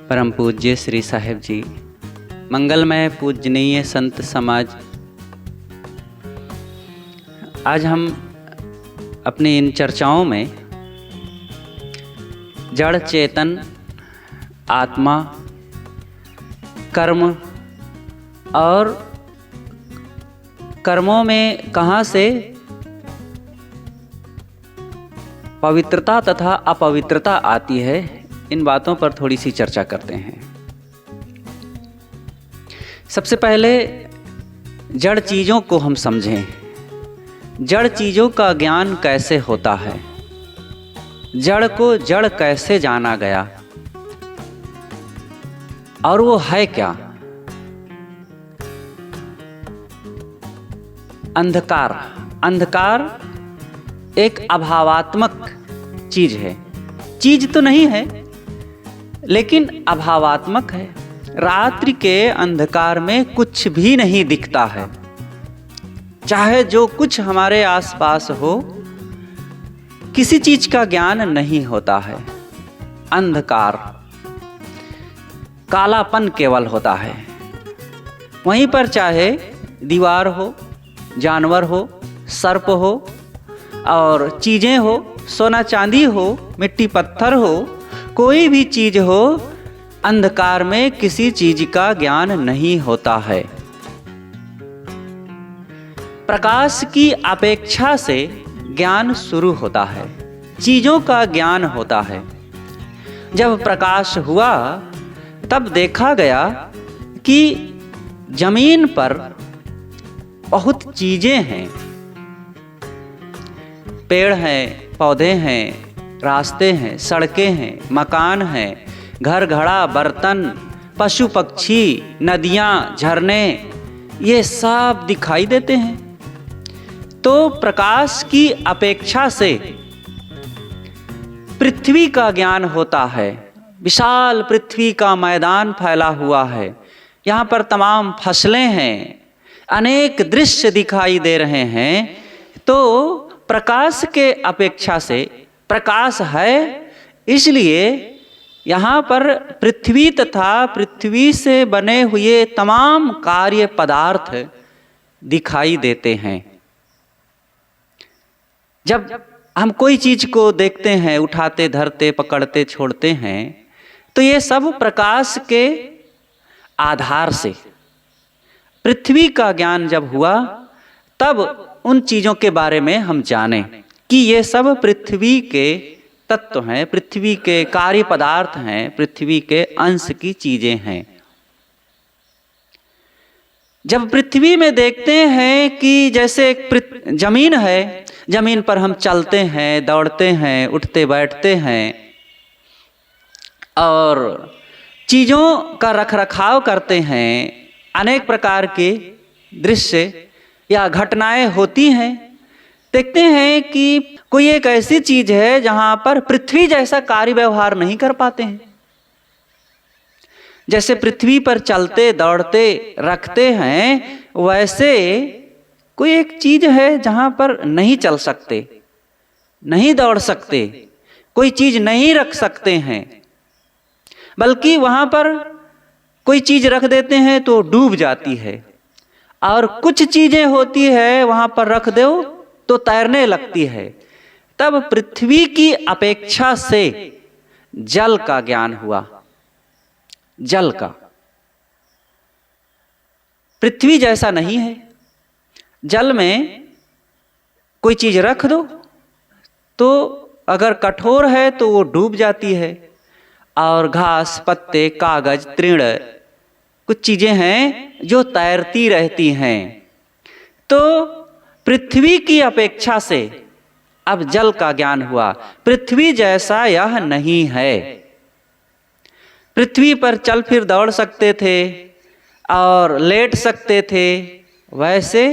परम पूज्य श्री साहिब जी, मंगलमय पूजनीय संत समाज, आज हम अपनी इन चर्चाओं में जड़ चेतन, आत्मा, कर्म और कर्मों में कहाँ से पवित्रता तथा अपवित्रता आती है, इन बातों पर थोड़ी सी चर्चा करते हैं। सबसे पहले जड़ चीज़ों को हम समझें। जड़ चीज़ों का ज्ञान कैसे होता है, जड़ को जड़ कैसे जाना गया और वो है क्या। अंधकार, अंधकार एक अभावात्मक चीज है। चीज तो नहीं है लेकिन अभावात्मक है। रात्रि के अंधकार में कुछ भी नहीं दिखता है, चाहे जो कुछ हमारे आसपास हो, किसी चीज का ज्ञान नहीं होता है। अंधकार, कालापन केवल होता है। वहीं पर चाहे दीवार हो, जानवर हो, सर्प हो और चीजें हो, सोना चांदी हो, मिट्टी पत्थर हो, कोई भी चीज हो, अंधकार में किसी चीज का ज्ञान नहीं होता है। प्रकाश की अपेक्षा से ज्ञान शुरू होता है, चीजों का ज्ञान होता है। जब प्रकाश हुआ तब देखा गया कि जमीन पर बहुत चीजें हैं, पेड़ हैं, पौधे हैं, रास्ते हैं, सड़कें हैं, मकान हैं, घर घड़ा, बर्तन, पशु पक्षी, नदियाँ, झरने, ये सब दिखाई देते हैं। तो प्रकाश की अपेक्षा से पृथ्वी का ज्ञान होता है। विशाल पृथ्वी का मैदान फैला हुआ है, यहाँ पर तमाम फसलें हैं, अनेक दृश्य दिखाई दे रहे हैं। तो प्रकाश के अपेक्षा से प्रकाश है, इसलिए यहाँ पर पृथ्वी तथा पृथ्वी से बने हुए तमाम कार्य पदार्थ दिखाई देते हैं। जब हम कोई चीज को देखते हैं, उठाते, धरते, पकड़ते, छोड़ते हैं, तो ये सब प्रकाश के आधार से, पृथ्वी का ज्ञान जब हुआ तब उन चीजों के बारे में हम जाने कि ये सब पृथ्वी के तत्व हैं, पृथ्वी के कार्य पदार्थ हैं, पृथ्वी के अंश की चीजें हैं। जब पृथ्वी में देखते हैं कि जैसे एक जमीन है, जमीन पर हम चलते हैं, दौड़ते हैं, उठते बैठते हैं और चीजों का रखरखाव करते हैं, अनेक प्रकार के दृश्य या घटनाएं होती हैं। देखते हैं कि कोई एक ऐसी चीज है जहां पर पृथ्वी जैसा कार्य व्यवहार नहीं कर पाते हैं। जैसे पृथ्वी पर चलते, दौड़ते, रखते हैं, वैसे कोई एक चीज है जहां पर नहीं चल सकते, नहीं दौड़ सकते, कोई चीज नहीं रख सकते हैं, बल्कि वहां पर कोई चीज रख देते हैं तो डूब जाती है। और कुछ चीजें होती है वहां पर रख दो तो तैरने लगती है। तब पृथ्वी की अपेक्षा से जल का ज्ञान हुआ। जल का, पृथ्वी जैसा नहीं है। जल में कोई चीज रख दो तो अगर कठोर है तो वो डूब जाती है, और घास, पत्ते, कागज, तृण, कुछ चीजें हैं जो तैरती रहती हैं। तो पृथ्वी की अपेक्षा से अब जल का ज्ञान हुआ। पृथ्वी जैसा यह नहीं है। पृथ्वी पर चल फिर दौड़ सकते थे और लेट सकते थे, वैसे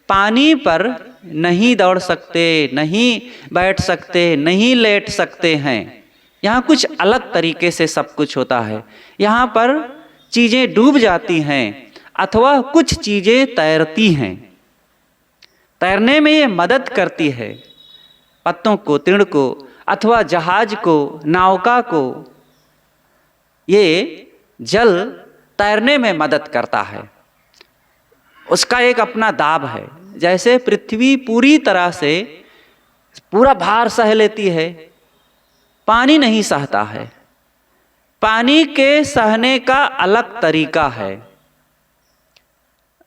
पानी पर नहीं दौड़ सकते, नहीं बैठ सकते, नहीं लेट सकते हैं। यहाँ कुछ अलग तरीके से सब कुछ होता है। यहाँ पर चीजें डूब जाती हैं अथवा कुछ चीजें तैरती हैं। तैरने में ये मदद करती है, पत्तों को, तृण को, अथवा जहाज को, नौका को, ये जल तैरने में मदद करता है, उसका एक अपना दाब है। जैसे पृथ्वी पूरी तरह से पूरा भार सह लेती है, पानी नहीं सहता है। पानी के सहने का अलग तरीका है।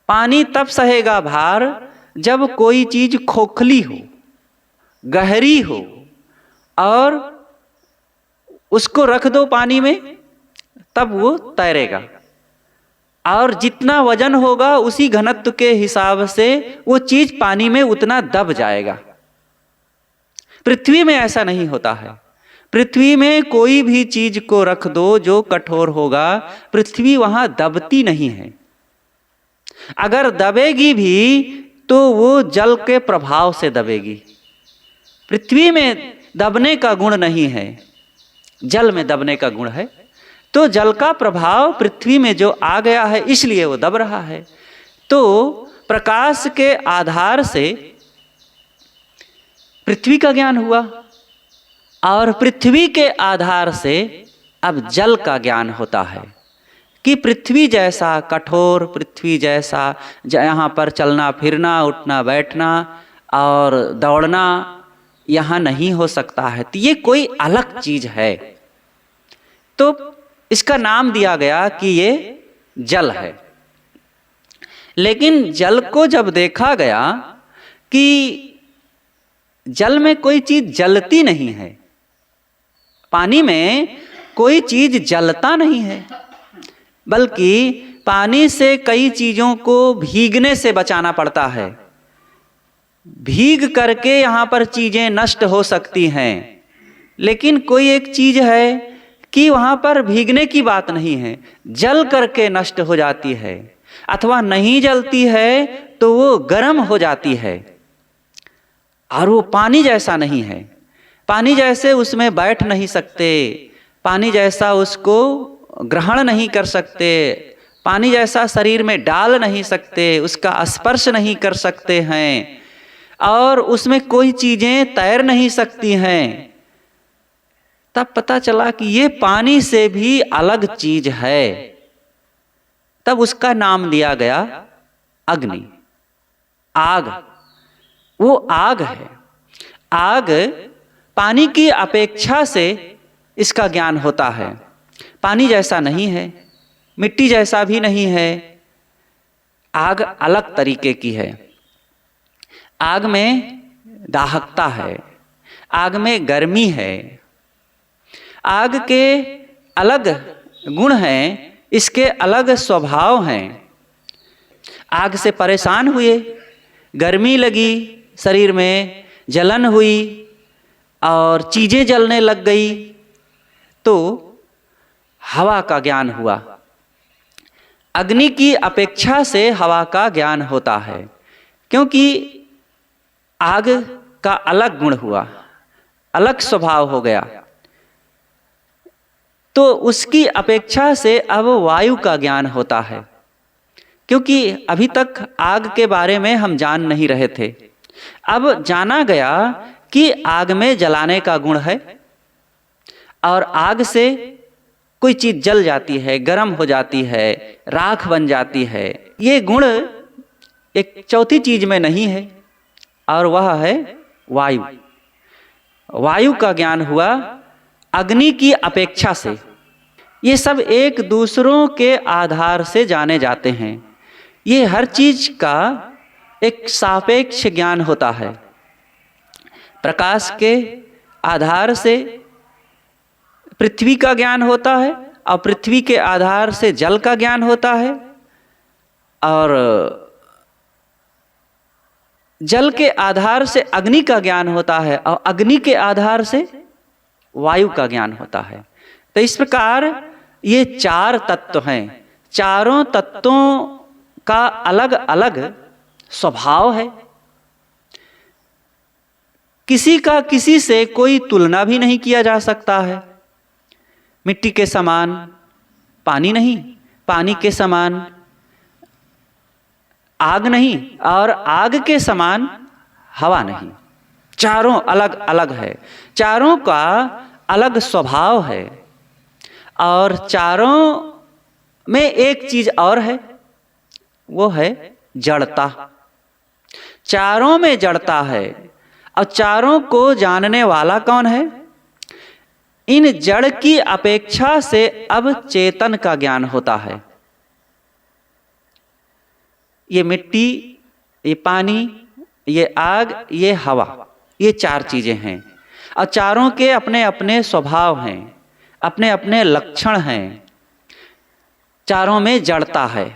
पानी तब सहेगा भार जब कोई चीज खोखली हो, गहरी हो, और उसको रख दो पानी में, तब वो तैरेगा। और जितना वजन होगा उसी घनत्व के हिसाब से वो चीज पानी में उतना दब जाएगा। पृथ्वी में ऐसा नहीं होता है। पृथ्वी में कोई भी चीज को रख दो जो कठोर होगा, पृथ्वी वहां दबती नहीं है। अगर दबेगी भी तो वो जल के प्रभाव से दबेगी। पृथ्वी में दबने का गुण नहीं है, जल में दबने का गुण है। तो जल का प्रभाव पृथ्वी में जो आ गया है, इसलिए वो दब रहा है। तो प्रकाश के आधार से पृथ्वी का ज्ञान हुआ, और पृथ्वी के आधार से अब जल का ज्ञान होता है कि पृथ्वी जैसा कठोर, पृथ्वी जैसा यहाँ पर चलना फिरना, उठना बैठना और दौड़ना यहाँ नहीं हो सकता है। तो ये कोई अलग चीज है। तो इसका नाम दिया गया कि ये जल है। लेकिन जल को जब देखा गया कि जल में कोई चीज जलती नहीं है, पानी में कोई चीज जलता नहीं है, बल्कि पानी से कई चीजों को भीगने से बचाना पड़ता है। भीग करके यहाँ पर चीजें नष्ट हो सकती हैं। लेकिन कोई एक चीज है कि वहां पर भीगने की बात नहीं है, जल करके नष्ट हो जाती है, अथवा नहीं जलती है तो वो गर्म हो जाती है। और वो पानी जैसा नहीं है। पानी जैसे उसमें बैठ नहीं सकते, पानी जैसा उसको ग्रहण नहीं कर सकते, पानी जैसा शरीर में डाल नहीं सकते, उसका स्पर्श नहीं कर सकते हैं, और उसमें कोई चीजें तैर नहीं सकती हैं। तब पता चला कि ये पानी से भी अलग चीज है। तब उसका नाम दिया गया अग्नि, आग। वो आग है। आग पानी की अपेक्षा से इसका ज्ञान होता है। पानी जैसा नहीं है, मिट्टी जैसा भी नहीं है। आग अलग तरीके की है। आग में दाहकता है, आग में गर्मी है। आग के अलग गुण हैं, इसके अलग स्वभाव हैं। आग से परेशान हुए, गर्मी लगी, शरीर में जलन हुई और चीजें जलने लग गई, तो हवा का ज्ञान हुआ। अग्नि की अपेक्षा से हवा का ज्ञान होता है, क्योंकि आग का अलग गुण हुआ, अलग स्वभाव हो गया। तो उसकी अपेक्षा से अब वायु का ज्ञान होता है, क्योंकि अभी तक आग के बारे में हम जान नहीं रहे थे। अब जाना गया कि आग में जलाने का गुण है, और आग से कोई चीज जल जाती है, गर्म हो जाती है, राख बन जाती है। ये गुण एक चौथी चीज में नहीं है, और वह है वायु। वायु का ज्ञान हुआ अग्नि की अपेक्षा से। ये सब एक दूसरों के आधार से जाने जाते हैं। ये हर चीज का एक सापेक्ष ज्ञान होता है। प्रकाश के आधार से पृथ्वी का ज्ञान होता है, और पृथ्वी के आधार से जल का ज्ञान होता है, और जल के आधार से अग्नि का ज्ञान होता है, और अग्नि के आधार से वायु का ज्ञान होता है। तो इस प्रकार ये चार तत्व हैं। चारों तत्वों का अलग अलग स्वभाव है। किसी का किसी से कोई तुलना भी नहीं किया जा सकता है। मिट्टी के समान पानी नहीं, पानी के समान आग नहीं, और आग के समान हवा नहीं। चारों अलग अलग है, चारों का अलग स्वभाव है। और चारों में एक चीज और है, वो है जड़ता। चारों में जड़ता है। और चारों को जानने वाला कौन है? इन जड़ की अपेक्षा से अब चेतन का ज्ञान होता है। ये मिट्टी, ये पानी, ये आग, ये हवा, ये चार चीजें हैं और चारों के अपने अपने स्वभाव हैं, अपने अपने लक्षण हैं। चारों में जड़ता है।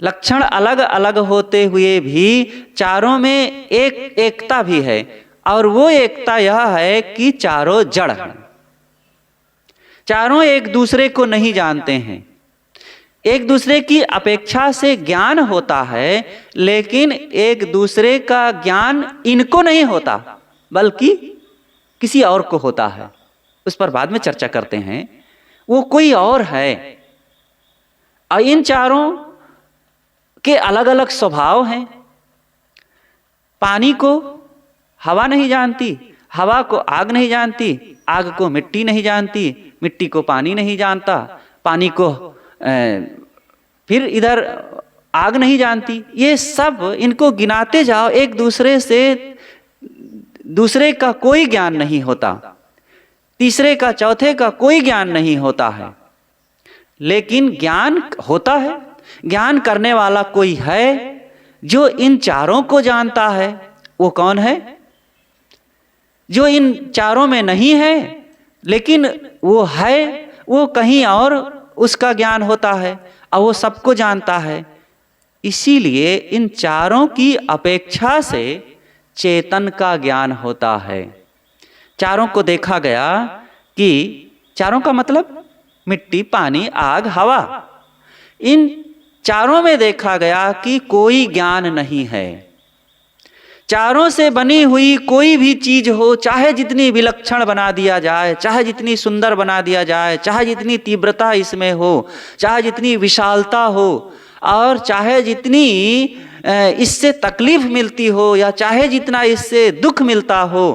लक्षण अलग अलग होते हुए भी चारों में एक एकता भी है और वो एकता यह है कि चारों जड़ हैं। चारों एक दूसरे को नहीं जानते हैं। एक दूसरे की अपेक्षा से ज्ञान होता है, लेकिन एक दूसरे का ज्ञान इनको नहीं होता बल्कि किसी और को होता है। उस पर बाद में चर्चा करते हैं। वो कोई और है। और इन चारों के अलग अलग स्वभाव हैं। पानी को हवा नहीं जानती, हवा को आग नहीं जानती, आग को मिट्टी नहीं जानती, मिट्टी को पानी नहीं जानता, पानी को फिर इधर आग नहीं जानती। ये सब इनको गिनाते जाओ, एक दूसरे से दूसरे का कोई ज्ञान नहीं होता, तीसरे का चौथे का कोई ज्ञान नहीं होता है। लेकिन ज्ञान होता है। ज्ञान करने वाला कोई है जो इन चारों को जानता है। वो कौन है? जो इन चारों में नहीं है लेकिन वो है, वो कहीं और उसका ज्ञान होता है और वो सबको जानता है। इसीलिए इन चारों की अपेक्षा से चेतन का ज्ञान होता है। चारों को देखा गया कि चारों का मतलब मिट्टी, पानी, आग, हवा, इन चारों में देखा गया कि कोई ज्ञान नहीं है। चारों से बनी हुई कोई भी चीज हो, चाहे जितनी विलक्षण बना दिया जाए, चाहे जितनी सुंदर बना दिया जाए, चाहे जितनी तीव्रता इसमें हो, चाहे जितनी विशालता हो और चाहे जितनी इससे तकलीफ मिलती हो या चाहे जितना इससे दुख मिलता हो,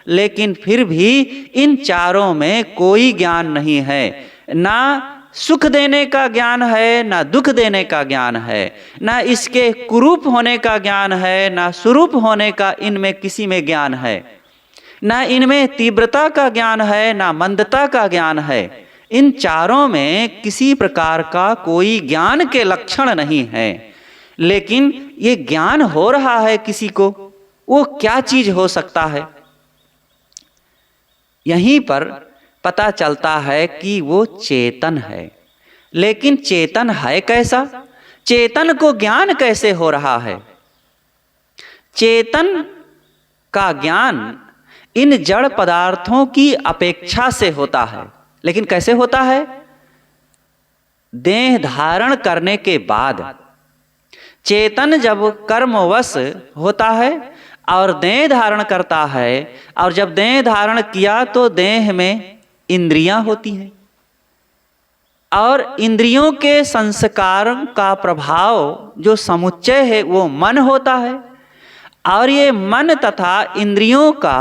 लेकिन फिर भी इन चारों में कोई ज्ञान नहीं है। ना सुख देने का ज्ञान है, ना दुख देने का ज्ञान है, ना इसके कुरूप होने का ज्ञान है, ना स्वरूप होने का इनमें किसी में ज्ञान है। ना इनमें तीव्रता का ज्ञान है, ना मंदता का ज्ञान है। इन चारों में किसी प्रकार का कोई ज्ञान के लक्षण नहीं है। लेकिन ये ज्ञान हो रहा है किसी को, वो क्या चीज हो सकता है? यहीं पर पता चलता है कि वो चेतन है। लेकिन चेतन है कैसा? चेतन को ज्ञान कैसे हो रहा है? चेतन का ज्ञान इन जड़ पदार्थों की अपेक्षा से होता है। लेकिन कैसे होता है? देह धारण करने के बाद। चेतन जब कर्मवश होता है और देह धारण करता है, और जब देह धारण किया तो देह में इंद्रियां होती हैं और इंद्रियों के संस्कारों का प्रभाव जो समुच्चय है वो मन होता है। और ये मन तथा इंद्रियों का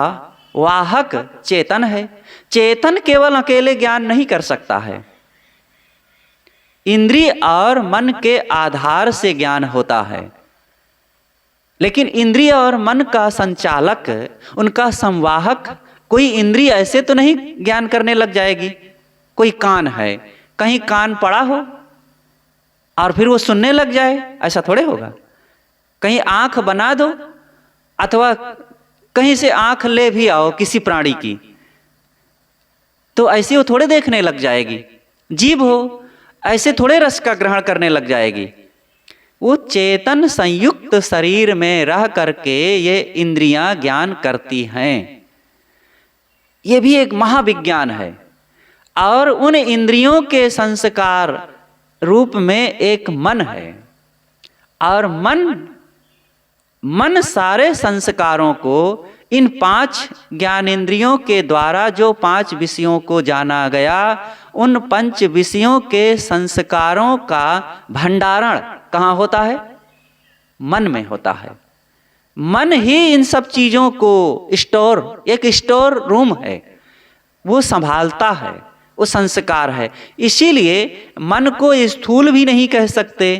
वाहक चेतन है। चेतन केवल अकेले ज्ञान नहीं कर सकता है। इंद्रिय और मन के आधार से ज्ञान होता है। लेकिन इंद्रिय और मन का संचालक, उनका संवाहक कोई इंद्रिय ऐसे तो नहीं ज्ञान करने लग जाएगी। कोई कान है, कहीं कान पड़ा हो और फिर वो सुनने लग जाए, ऐसा थोड़े होगा। कहीं आंख बना दो अथवा कहीं से आंख ले भी आओ किसी प्राणी की, तो ऐसे वो थोड़े देखने लग जाएगी। जीभ हो, ऐसे थोड़े रस का ग्रहण करने लग जाएगी। वो चेतन संयुक्त शरीर में रह करके ये इंद्रियां ज्ञान करती हैं। ये भी एक महाविज्ञान है। और उन इंद्रियों के संस्कार रूप में एक मन है। और मन सारे संस्कारों को इन 5 ज्ञानेंद्रियों के द्वारा जो 5 विषयों को जाना गया, उन 5 विषयों के संस्कारों का भंडारण कहाँ होता है? मन में होता है। मन ही इन सब चीजों को एक स्टोर रूम है। वो संभालता है, वो संस्कार है। इसीलिए मन को स्थूल भी नहीं कह सकते,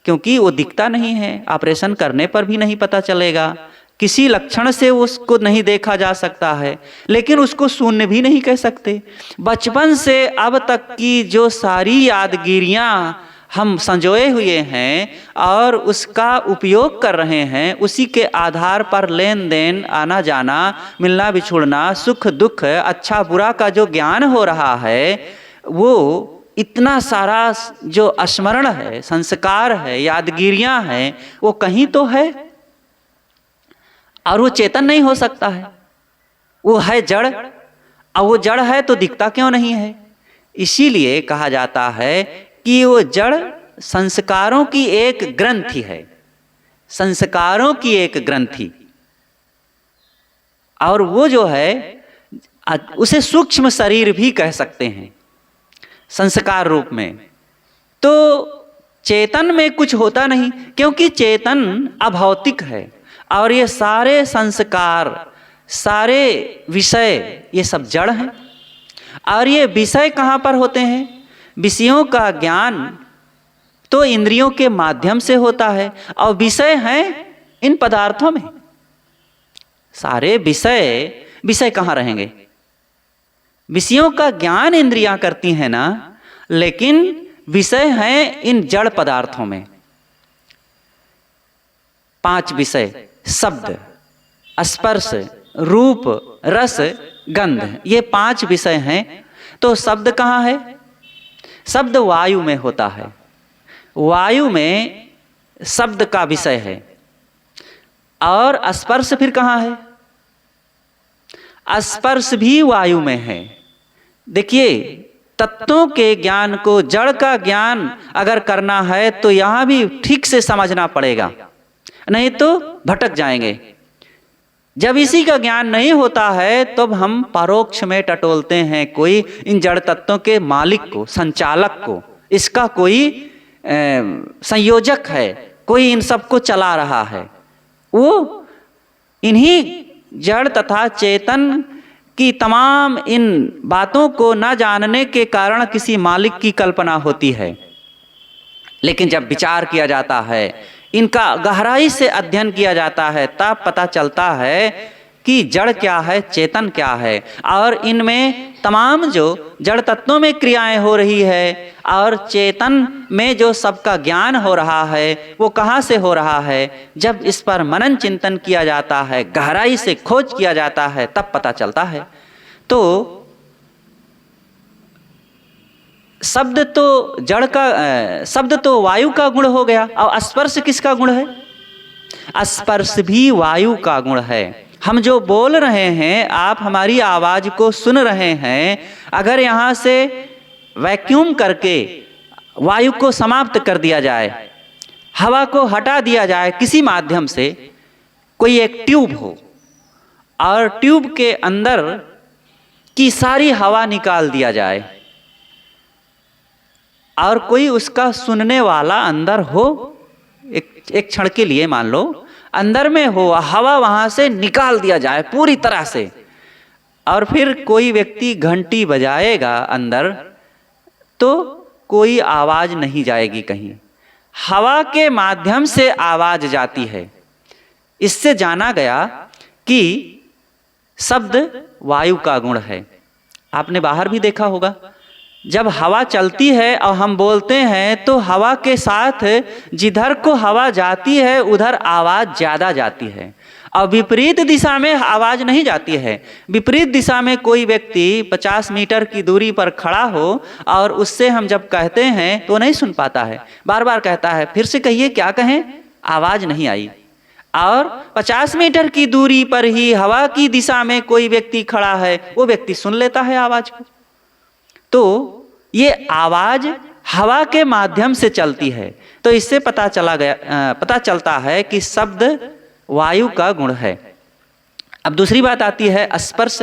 क्योंकि वो दिखता नहीं है, ऑपरेशन करने पर भी नहीं पता चलेगा, किसी लक्षण से उसको नहीं देखा जा सकता है, लेकिन उसको शून्य भी नहीं कह सकते। बचपन से अब तक की जो सारी यादगिरियां हम संजोए हुए हैं और उसका उपयोग कर रहे हैं, उसी के आधार पर लेन देन, आना जाना, मिलना बिछुड़ना, सुख दुख, अच्छा बुरा का जो ज्ञान हो रहा है, वो इतना सारा जो स्मरण है, संस्कार है, यादगिरियां हैं, वो कहीं तो है और वो चेतन नहीं हो सकता है। वो है जड़, और वो जड़ है तो दिखता क्यों नहीं है? इसीलिए कहा जाता है कि वो जड़ संस्कारों की एक ग्रंथि है, संस्कारों की एक ग्रंथि, और वो जो है उसे सूक्ष्म शरीर भी कह सकते हैं संस्कार रूप में। तो चेतन में कुछ होता नहीं, क्योंकि चेतन अभौतिक है और ये सारे संस्कार, सारे विषय, ये सब जड़ हैं। और ये विषय कहाँ पर होते हैं? विषयों का ज्ञान तो इंद्रियों के माध्यम से होता है, और विषय हैं इन पदार्थों में। सारे विषय कहाँ रहेंगे? विषयों का ज्ञान इंद्रियां करती हैं ना, लेकिन विषय हैं इन जड़ पदार्थों में। 5 विषय: शब्द, स्पर्श, रूप, रस, गंध, ये 5 विषय हैं। तो शब्द कहाँ है? शब्द वायु में होता है, वायु में शब्द का विषय है। और स्पर्श फिर कहाँ है? स्पर्श भी वायु में है। देखिए, तत्वों के ज्ञान को, जड़ का ज्ञान अगर करना है तो यहां भी ठीक से समझना पड़ेगा, नहीं तो भटक जाएंगे। जब इसी का ज्ञान नहीं होता है तब तो हम परोक्ष में टटोलते हैं कोई इन जड़ तत्वों के मालिक को, संचालक को, इसका कोई संयोजक है, कोई इन सबको चला रहा है। वो इन्हीं जड़ तथा चेतन की तमाम इन बातों को न जानने के कारण किसी मालिक की कल्पना होती है। लेकिन जब विचार किया जाता है, इनका गहराई से अध्ययन किया जाता है, तब पता चलता है कि जड़ क्या है, चेतन क्या है, और इनमें तमाम जो जड़ तत्वों में क्रियाएं हो रही है और चेतन में जो सबका ज्ञान हो रहा है, वो कहाँ से हो रहा है? जब इस पर मनन चिंतन किया जाता है, गहराई से खोज किया जाता है, तब पता चलता है। तो शब्द तो जड़ का, शब्द तो वायु का गुण हो गया, और स्पर्श किसका गुण है? स्पर्श भी वायु का गुण है। हम जो बोल रहे हैं, आप हमारी आवाज को सुन रहे हैं, अगर यहाँ से वैक्यूम करके वायु को समाप्त कर दिया जाए, हवा को हटा दिया जाए किसी माध्यम से, कोई एक ट्यूब हो और ट्यूब के अंदर की सारी हवा निकाल दिया जाए, और कोई उसका सुनने वाला अंदर हो, एक क्षण के लिए मान लो अंदर में हो, हवा वहां से निकाल दिया जाए पूरी तरह से, और फिर कोई व्यक्ति घंटी बजाएगा अंदर, तो कोई आवाज नहीं जाएगी कहीं, हवा के माध्यम से आवाज जाती है। इससे जाना गया कि शब्द वायु का गुण है। आपने बाहर भी देखा होगा, जब हवा चलती है और हम बोलते हैं तो हवा के साथ जिधर को हवा जाती है उधर आवाज ज्यादा जाती है, और विपरीत दिशा में आवाज नहीं जाती है। विपरीत दिशा में कोई व्यक्ति 50 मीटर की दूरी पर खड़ा हो और उससे हम जब कहते हैं तो नहीं सुन पाता है, बार बार कहता है, फिर से कहिए, क्या कहें, आवाज नहीं आई। और 50 मीटर की दूरी पर ही हवा की दिशा में कोई व्यक्ति खड़ा है, वो व्यक्ति सुन लेता है आवाज को। तो ये आवाज हवा के माध्यम से चलती है। तो इससे पता चलता है कि शब्द वायु का गुण है। अब दूसरी बात आती है स्पर्श।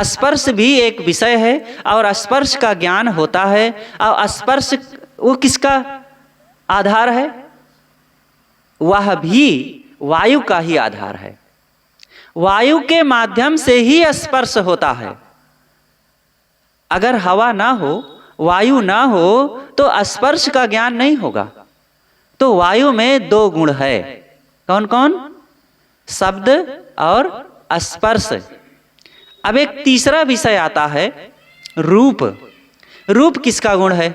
स्पर्श भी एक विषय है और स्पर्श का ज्ञान होता है, और स्पर्श वो किसका आधार है? वह भी वायु का ही आधार है। वायु के माध्यम से ही स्पर्श होता है। अगर हवा ना हो, वायु ना हो तो स्पर्श का ज्ञान नहीं होगा। तो वायु में दो गुण है, कौन कौन? शब्द और स्पर्श। अब एक तीसरा विषय आता है, रूप। रूप किसका गुण है?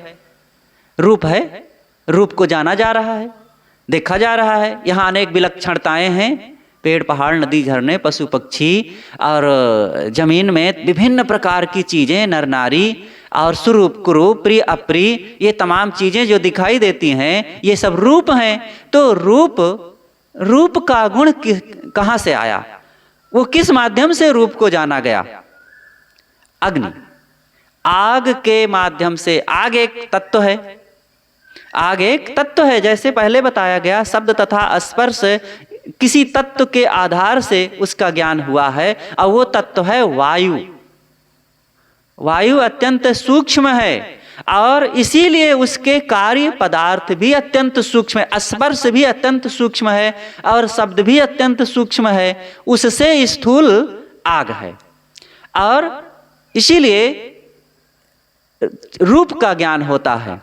रूप है, रूप को जाना जा रहा है, देखा जा रहा है। यहाँ अनेक विलक्षणताएं हैं, पेड़ पहाड़ नदी झरने पशु पक्षी और जमीन में विभिन्न प्रकार की चीजें, नर नारी और स्वरूप कुरूप प्रिय अप्रिय, ये तमाम चीजें जो दिखाई देती हैं ये सब रूप हैं। तो रूप का गुण कहाँ से आया? वो किस माध्यम से रूप को जाना गया? अग्नि, आग के माध्यम से। आग एक तत्व है, आग एक तत्व है। जैसे पहले बताया गया, शब्द तथा स्पर्श किसी तत्व के आधार से उसका ज्ञान हुआ है, और वो तत्व है वायु। वायु अत्यंत सूक्ष्म है और इसीलिए उसके कार्य पदार्थ भी अत्यंत सूक्ष्म है, स्पर्श भी अत्यंत सूक्ष्म है और शब्द भी अत्यंत सूक्ष्म है। उससे स्थूल आग है और इसीलिए रूप का ज्ञान होता है।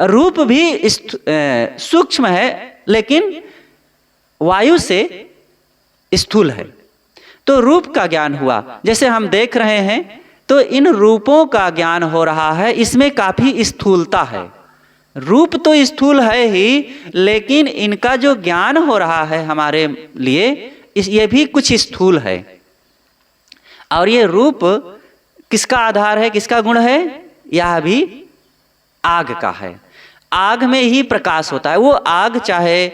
रूप भी सूक्ष्म है लेकिन वायु से स्थूल है, तो रूप का ज्ञान हुआ। जैसे हम देख रहे हैं तो इन रूपों का ज्ञान हो रहा है, इसमें काफी स्थूलता है। रूप तो स्थूल है ही, लेकिन इनका जो ज्ञान हो रहा है हमारे लिए, ये भी कुछ स्थूल है। और ये रूप किसका आधार है, किसका गुण है? यह भी आग का है। आग में ही प्रकाश होता है। वो आग चाहे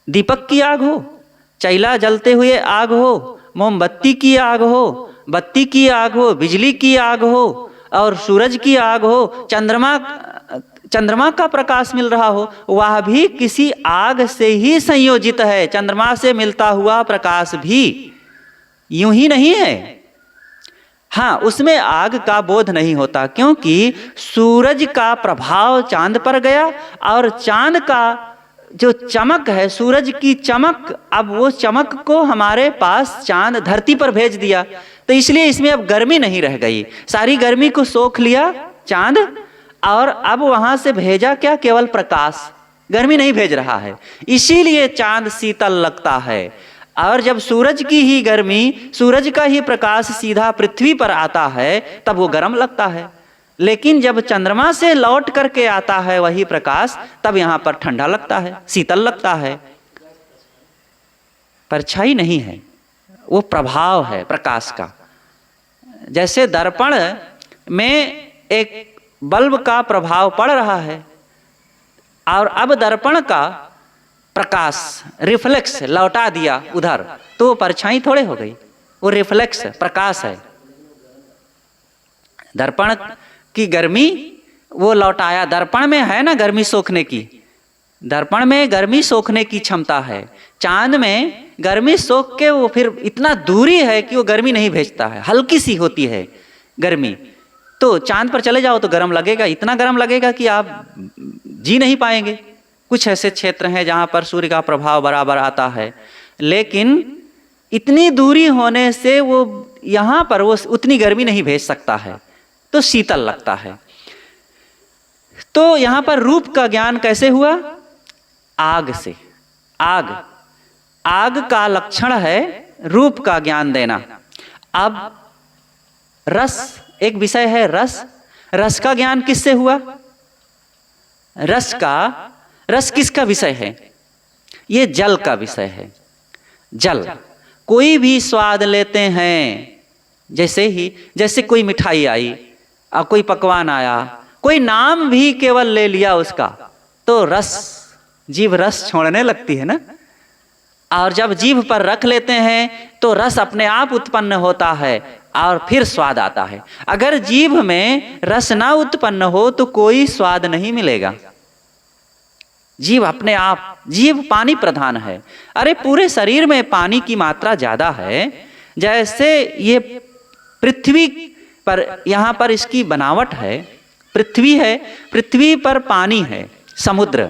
दीपक की आग हो, चैला जलते हुए आग हो, मोमबत्ती की आग हो, बत्ती की आग हो, बिजली की आग हो और सूरज की आग हो, चंद्रमा का प्रकाश मिल रहा हो, वह भी किसी आग से ही संयोजित है। चंद्रमा से मिलता हुआ प्रकाश भी यूं ही नहीं है। हाँ, उसमें आग का बोध नहीं होता क्योंकि सूरज का प्रभाव चांद पर गया और चांद का जो चमक है, सूरज की चमक, अब वो चमक को हमारे पास चांद धरती पर भेज दिया, तो इसलिए इसमें अब गर्मी नहीं रह गई। सारी गर्मी को सोख लिया चांद और अब वहां से भेजा क्या? केवल प्रकाश, गर्मी नहीं भेज रहा है। इसीलिए चांद शीतल लगता है। और जब सूरज की ही गर्मी, सूरज का ही प्रकाश सीधा पृथ्वी पर आता है तब वो गर्म लगता है। लेकिन जब चंद्रमा से लौट करके आता है वही प्रकाश, तब यहां पर ठंडा लगता है, शीतल लगता है। परछाई नहीं है, वो प्रभाव है प्रकाश का। जैसे दर्पण में एक बल्ब का प्रभाव पड़ रहा है और अब दर्पण का प्रकाश रिफ्लेक्स लौटा दिया उधर, तो वो परछाई थोड़े हो गई, वो रिफ्लेक्स प्रकाश है। दर्पण की गर्मी वो लौटाया, दर्पण में है ना गर्मी सोखने की, दर्पण में गर्मी सोखने की क्षमता है। चांद में गर्मी सोख के वो फिर इतना दूरी है कि वो गर्मी नहीं भेजता है, हल्की सी होती है गर्मी। तो चांद पर चले जाओ तो गर्म लगेगा, इतना गर्म लगेगा कि आप जी नहीं पाएंगे। कुछ ऐसे क्षेत्र हैं जहां पर सूर्य का प्रभाव बराबर आता है, लेकिन इतनी दूरी होने से वो यहां पर वो उतनी गर्मी नहीं भेज सकता है, तो शीतल लगता है। तो यहां पर रूप का ज्ञान कैसे हुआ? आग से। आग का लक्षण है रूप का ज्ञान देना। अब रस, एक विषय है रस। रस का ज्ञान किससे हुआ? रस किसका विषय है? ये जल का विषय है। जल, कोई भी स्वाद लेते हैं, जैसे कोई मिठाई आई और कोई पकवान आया, कोई नाम भी केवल ले लिया उसका, तो रस, जीभ रस छोड़ने लगती है ना। और जब जीभ पर रख लेते हैं तो रस अपने आप उत्पन्न होता है और फिर स्वाद आता है। अगर जीभ में रस ना उत्पन्न हो तो कोई स्वाद नहीं मिलेगा। जीभ अपने आप, जीभ पानी प्रधान है। अरे पूरे शरीर में पानी की मात्रा ज्यादा है। जैसे ये पृथ्वी पर, यहां पर इसकी बनावट है, पृथ्वी है, पृथ्वी पर पानी है, समुद्र,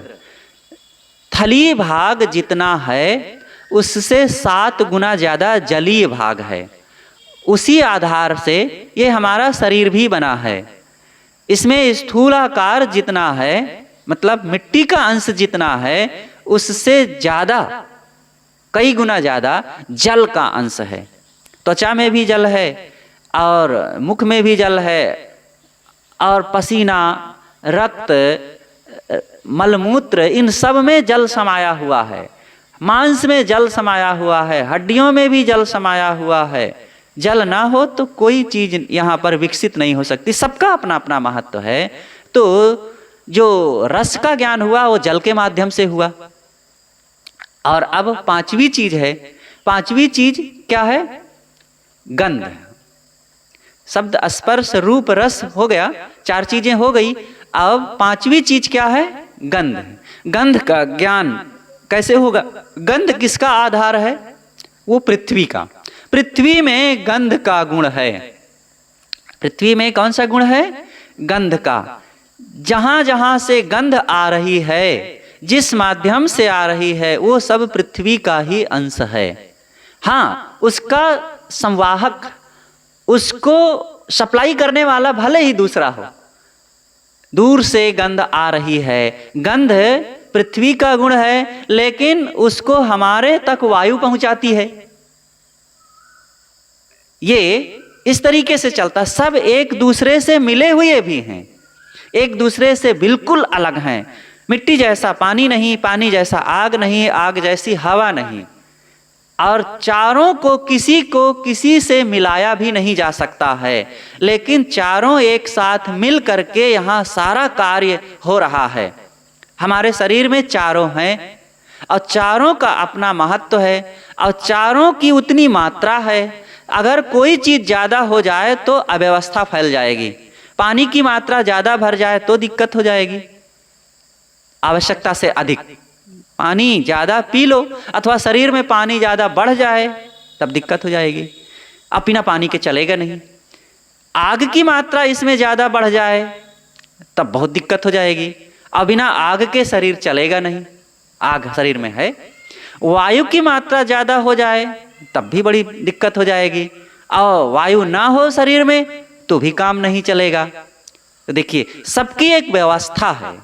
थलीय भाग जितना है उससे 7 गुना ज्यादा जलीय भाग है। उसी आधार से ये हमारा शरीर भी बना है। इसमें स्थूलाकार जितना है, मतलब मिट्टी का अंश जितना है, उससे ज़्यादा, कई गुना ज़्यादा जल का अंश है। त्वचा में भी जल है और मुख में भी जल है और पसीना, रक्त, मलमूत्र, इन सब में जल समाया हुआ है। मांस में जल समाया हुआ है, हड्डियों में भी जल समाया हुआ है। जल ना हो तो कोई चीज यहाँ पर विकसित नहीं हो सकती। सबका अपना अपना महत्व है। तो जो रस का ज्ञान हुआ वो जल के माध्यम से हुआ। और अब पांचवी चीज है। पांचवी चीज क्या है? गंध। शब्द, स्पर्श, रूप, रस हो गया, चार चीजें हो गई। अब पांचवी चीज क्या है? गंध। गंध का ज्ञान कैसे होगा? गंध किसका आधार है? वो पृथ्वी का। पृथ्वी में गंध का गुण है। पृथ्वी में कौन सा गुण है? गंध का। जहां जहां से गंध आ रही है, जिस माध्यम से आ रही है, वो सब पृथ्वी का ही अंश है। हाँ, उसका संवाहक, उसको सप्लाई करने वाला भले ही दूसरा हो। दूर से गंध आ रही है, गंध पृथ्वी का गुण है, लेकिन उसको हमारे तक वायु पहुंचाती है। ये इस तरीके से चलता। सब एक दूसरे से मिले हुए भी हैं, एक दूसरे से बिल्कुल अलग हैं। मिट्टी जैसा पानी नहीं, पानी जैसा आग नहीं, आग जैसी हवा नहीं। और चारों को किसी से मिलाया भी नहीं जा सकता है, लेकिन चारों एक साथ मिल करके यहाँ सारा कार्य हो रहा है। हमारे शरीर में चारों हैं और चारों का अपना महत्व है और चारों की उतनी मात्रा है। अगर कोई चीज ज्यादा हो जाए तो अव्यवस्था फैल जाएगी। पानी की मात्रा ज्यादा भर जाए तो दिक्कत हो जाएगी। आवश्यकता से अधिक पानी ज्यादा पी लो, अथवा शरीर में पानी ज्यादा बढ़ जाए तब दिक्कत हो जाएगी। अब बिना पानी के चलेगा नहीं। आग की मात्रा इसमें ज्यादा बढ़ जाए तब बहुत दिक्कत हो जाएगी। अब बिना आग के शरीर चलेगा नहीं, आग शरीर में है। वायु की मात्रा ज्यादा हो जाए तब भी बड़ी दिक्कत हो जाएगी, और वायु ना हो शरीर में तो भी काम नहीं चलेगा। तो देखिए, सबकी एक व्यवस्था है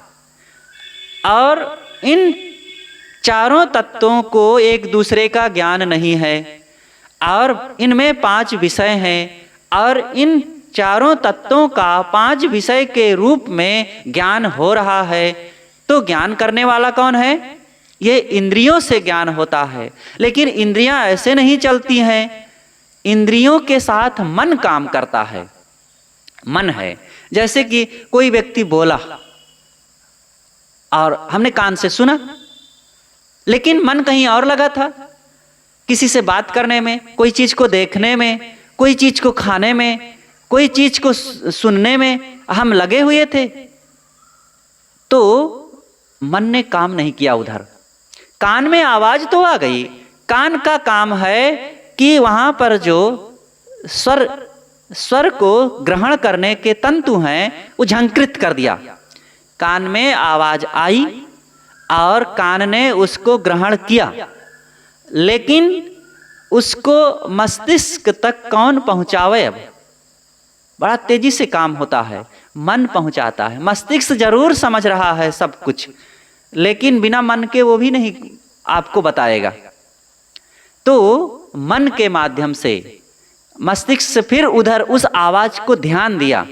और इन चारों तत्वों को एक दूसरे का ज्ञान नहीं है। और इनमें 5 विषय हैं और इन चारों तत्वों का 5 विषय के रूप में ज्ञान हो रहा है। तो ज्ञान करने वाला कौन है? ये इंद्रियों से ज्ञान होता है, लेकिन इंद्रियां ऐसे नहीं चलती हैं। इंद्रियों के साथ मन काम करता है। मन है, जैसे कि कोई व्यक्ति बोला और हमने कान से सुना, लेकिन मन कहीं और लगा था। किसी से बात करने में, कोई चीज को देखने में, कोई चीज को खाने में, कोई चीज को सुनने में हम लगे हुए थे, तो मन ने काम नहीं किया उधर। कान में आवाज तो आ गई। कान का काम है कि वहां पर जो स्वर को ग्रहण करने के तंतु हैं वो झंकृत कर दिया। कान में आवाज आई और कान ने उसको ग्रहण किया, लेकिन उसको मस्तिष्क तक कौन पहुंचावे? अब बड़ा तेजी से काम होता है, मन पहुंचाता है। मस्तिष्क जरूर समझ रहा है सब कुछ, लेकिन बिना मन के वो भी नहीं आपको बताएगा। तो मन के माध्यम से मस्तिष्क से फिर उधर उस आवाज को ध्यान दिया।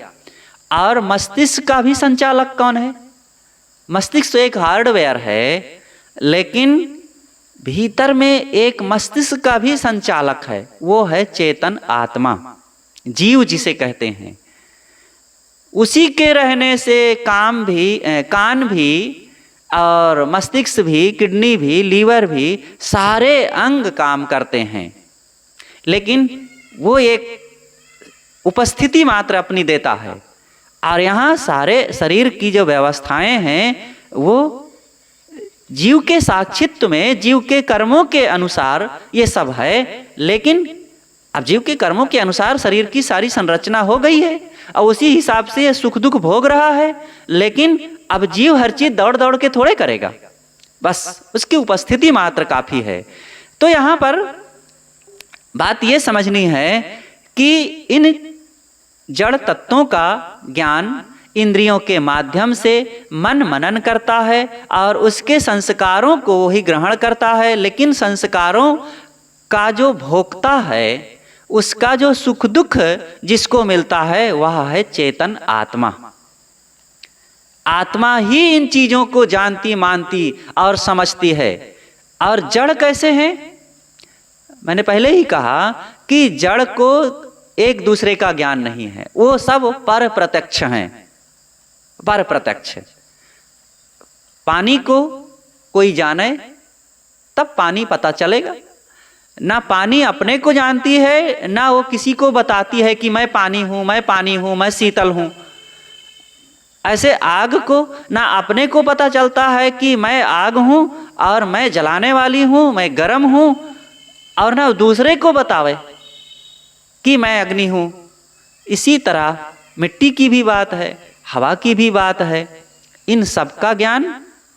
और मस्तिष्क का भी संचालक कौन है? मस्तिष्क तो एक हार्डवेयर है, लेकिन भीतर में एक मस्तिष्क का भी संचालक है, वो है चेतन आत्मा, जीव जिसे कहते हैं। उसी के रहने से कान भी और मस्तिष्क भी, किडनी भी, लीवर भी, सारे अंग काम करते हैं। लेकिन वो एक उपस्थिति मात्र अपनी देता है। और यहाँ सारे शरीर की जो व्यवस्थाएं हैं वो जीव के साक्षित्व में, जीव के कर्मों के अनुसार ये सब है। लेकिन अब जीव के कर्मों के अनुसार शरीर की सारी संरचना हो गई है और उसी हिसाब से ये सुख दुख भोग रहा है। लेकिन अब जीव हर चीज दौड़ दौड़ के थोड़े करेगा, बस उसकी उपस्थिति मात्र काफी है। तो यहाँ पर बात ये समझनी है कि इन जड़ तत्वों का ज्ञान इंद्रियों के माध्यम से मन मनन करता है और उसके संस्कारों को ही ग्रहण करता है, लेकिन संस्कारों का जो भोक्ता है, उसका जो सुख दुख जिसको मिलता है वह है चेतन आत्मा। आत्मा ही इन चीजों को जानती मानती और समझती है। और जड़ कैसे हैं? मैंने पहले ही कहा कि जड़ को एक दूसरे का ज्ञान नहीं है, वो सब पर प्रत्यक्ष हैं, पर प्रत्यक्ष। पानी को कोई जाने तब पानी पता चलेगा। ना पानी अपने को जानती है, ना वो किसी को बताती है कि मैं पानी हूं, मैं पानी हूं, मैं शीतल हूं। ऐसे आग को ना अपने को पता चलता है कि मैं आग हूं और मैं जलाने वाली हूं, मैं गर्म हूं, और ना दूसरे को बतावे कि मैं अग्नि हूं। इसी तरह मिट्टी की भी बात है, हवा की भी बात है, इन सब का ज्ञान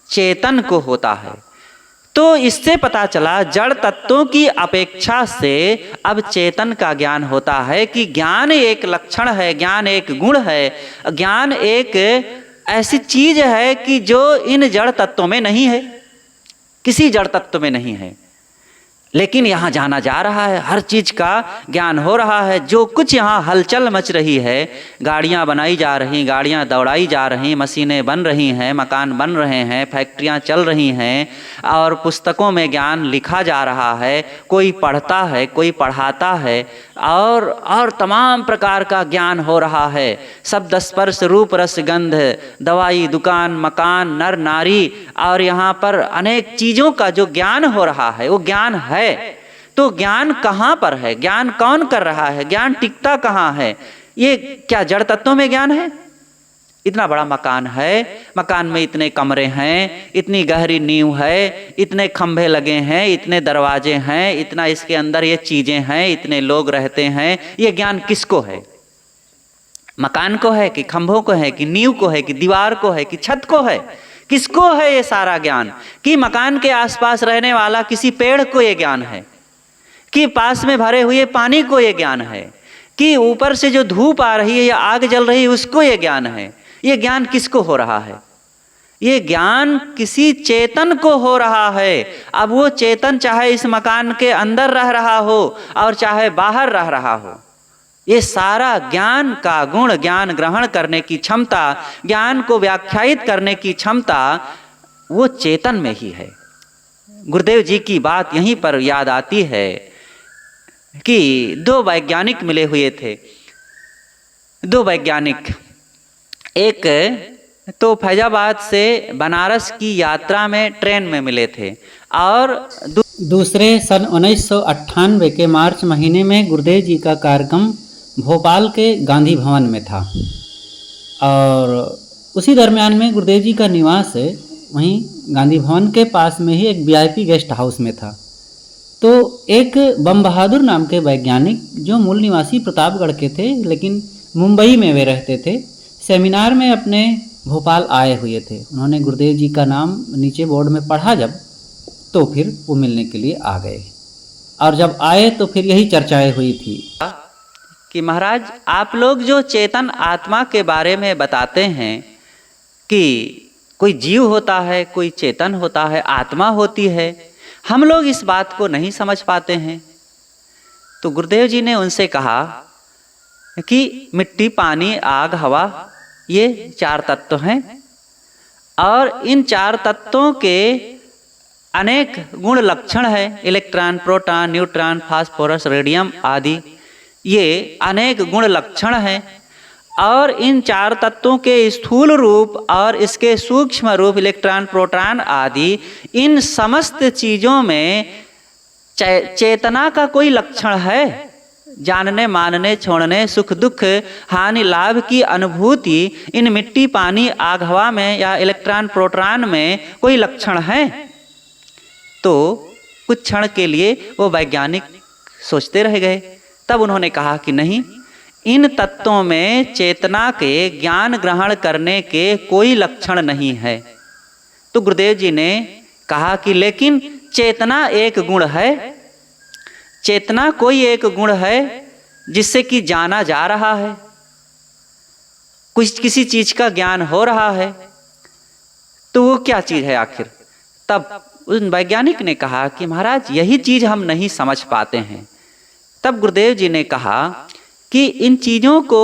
चेतन को होता है। तो इससे पता चला जड़ तत्वों की अपेक्षा से अब चेतन का ज्ञान होता है कि ज्ञान एक लक्षण है, ज्ञान एक गुण है, ज्ञान एक ऐसी चीज है कि जो इन जड़ तत्वों में नहीं है, किसी जड़ तत्व में नहीं है। लेकिन यहाँ जाना जा रहा है, हर चीज का ज्ञान हो रहा है। जो कुछ यहाँ हलचल मच रही है, गाड़ियाँ बनाई जा रही, गाड़ियाँ दौड़ाई जा रही, मशीनें बन रही हैं, मकान बन रहे हैं, फैक्ट्रियाँ चल रही हैं, और पुस्तकों में ज्ञान लिखा जा रहा है, कोई पढ़ता है, कोई पढ़ाता है, और तमाम प्रकार का ज्ञान हो रहा है। शब्द स्पर्श रूप रस गंध, दवाई दुकान मकान नर नारी, और यहाँ पर अनेक चीज़ों का जो ज्ञान हो रहा है वो ज्ञान है। तो ज्ञान कहाँ पर है? ज्ञान कौन कर रहा है? ज्ञान टिकता कहाँ है? ये क्या जड़ तत्वों में ज्ञान है? इतना बड़ा मकान है, मकान में इतने कमरे हैं, इतनी गहरी नींव है, इतने खंभे लगे हैं, इतने दरवाजे हैं, इतना इसके अंदर ये चीजें हैं, इतने लोग रहते हैं। ये ज्ञान किसको है? मकान को है कि खंभों को है कि नींव को है कि दीवार को है कि छत को है? किसको है ये सारा ज्ञान? कि मकान के आसपास रहने वाला किसी पेड़ को ये ज्ञान है, कि पास में भरे हुए पानी को ये ज्ञान है, कि ऊपर से जो धूप आ रही है या आग जल रही है उसको ये ज्ञान है। ये ज्ञान किसको हो रहा है? ये ज्ञान किसी चेतन को हो रहा है। अब वो चेतन चाहे इस मकान के अंदर रह रहा हो और चाहे बाहर रह रहा हो, ये सारा ज्ञान का गुण, ज्ञान ग्रहण करने की क्षमता, ज्ञान को व्याख्यायित करने की क्षमता वो चेतन में ही है। गुरुदेव जी की बात यहीं पर याद आती है कि दो वैज्ञानिक मिले हुए थे। दो वैज्ञानिक, एक तो फैजाबाद से बनारस की यात्रा में ट्रेन में मिले थे, और दूसरे सन 1998 के मार्च महीने में गुरुदेव जी का कार्यक्रम भोपाल के गांधी भवन में था, और उसी दरमियान में गुरुदेव जी का निवास वहीं गांधी भवन के पास में ही एक VIP गेस्ट हाउस में था। तो एक बम बहादुर नाम के वैज्ञानिक, जो मूल निवासी प्रतापगढ़ के थे लेकिन मुंबई में वे रहते थे, सेमिनार में अपने भोपाल आए हुए थे। उन्होंने गुरुदेव जी का नाम नीचे बोर्ड में पढ़ा जब, तो फिर वो मिलने के लिए आ गए, और जब आए तो फिर यही चर्चाएं हुई थी कि महाराज आप लोग जो चेतन आत्मा के बारे में बताते हैं कि कोई जीव होता है, कोई चेतन होता है, आत्मा होती है, हम लोग इस बात को नहीं समझ पाते हैं। तो गुरुदेव जी ने उनसे कहा कि मिट्टी पानी आग हवा ये 4 तत्व हैं, और इन 4 तत्वों के अनेक गुण लक्षण है। Electron proton neutron phosphorus radium आदि, ये अनेक गुण लक्षण हैं। और इन 4 तत्वों के स्थूल रूप और इसके सूक्ष्म रूप इलेक्ट्रॉन प्रोटॉन आदि, इन समस्त चीज़ों में चेतना का कोई लक्षण है? जानने मानने छोड़ने सुख दुख हानि लाभ की अनुभूति इन मिट्टी पानी आग हवा में या इलेक्ट्रॉन प्रोटॉन में कोई लक्षण है? तो कुछ क्षण के लिए वो वैज्ञानिक सोचते रह गए। तब उन्होंने कहा कि नहीं, इन तत्वों में चेतना के ज्ञान ग्रहण करने के कोई लक्षण नहीं है। तो गुरुदेव जी ने कहा कि लेकिन चेतना एक गुण है, चेतना कोई एक गुण है जिससे कि जाना जा रहा है, कुछ किसी चीज का ज्ञान हो रहा है, तो वो क्या चीज है आखिर? तब उस वैज्ञानिक ने कहा कि महाराज यही चीज हम नहीं समझ पाते हैं। तब गुरुदेव जी ने कहा कि इन चीजों को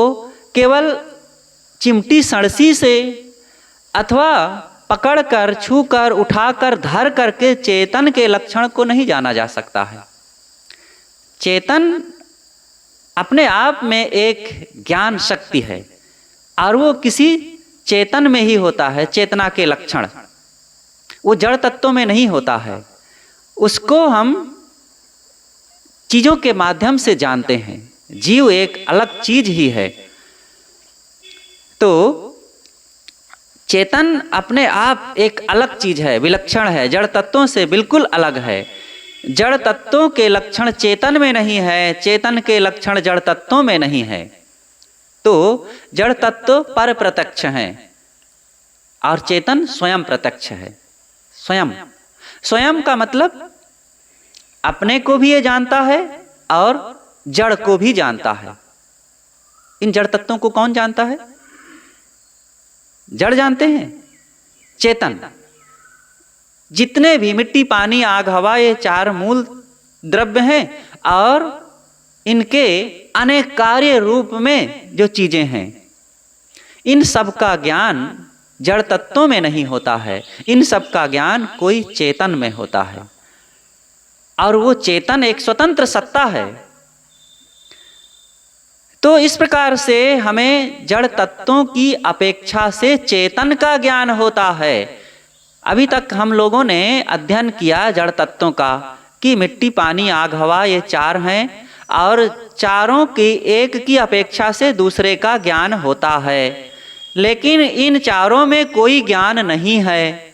केवल चिमटी सड़सी से अथवा पकड़कर, छूकर, उठाकर, धर करके चेतन के लक्षण को नहीं जाना जा सकता है। चेतन अपने आप में एक ज्ञान शक्ति है और वो किसी चेतन में ही होता है। चेतना के लक्षण वो जड़ तत्वों में नहीं होता है, उसको हम चीजों के माध्यम से जानते हैं। जीव एक अलग चीज ही है। तो चेतन अपने आप एक अलग चीज है, विलक्षण है, जड़ तत्वों से बिल्कुल अलग है। जड़ तत्वों के लक्षण चेतन में नहीं है, चेतन के लक्षण जड़ तत्वों में नहीं है। तो जड़ तत्व पर प्रत्यक्ष हैं और चेतन स्वयं प्रत्यक्ष है। स्वयं का मतलब अपने को भी ये जानता है और जड़ को भी जानता है। इन जड़ तत्वों को कौन जानता है? जड़ जानते हैं, चेतन। जितने भी मिट्टी, पानी, आग, हवा, ये चार मूल द्रव्य हैं और इनके अनेक कार्य रूप में जो चीजें हैं, इन सब का ज्ञान जड़ तत्वों में नहीं होता है। इन सब का ज्ञान कोई चेतन में होता है और वो चेतन एक स्वतंत्र सत्ता है। तो इस प्रकार से हमें जड़ तत्वों की अपेक्षा से चेतन का ज्ञान होता है। अभी तक हम लोगों ने अध्ययन किया जड़ तत्वों का कि मिट्टी, पानी, आग, हवा ये चार हैं और चारों की एक की अपेक्षा से दूसरे का ज्ञान होता है, लेकिन इन चारों में कोई ज्ञान नहीं है।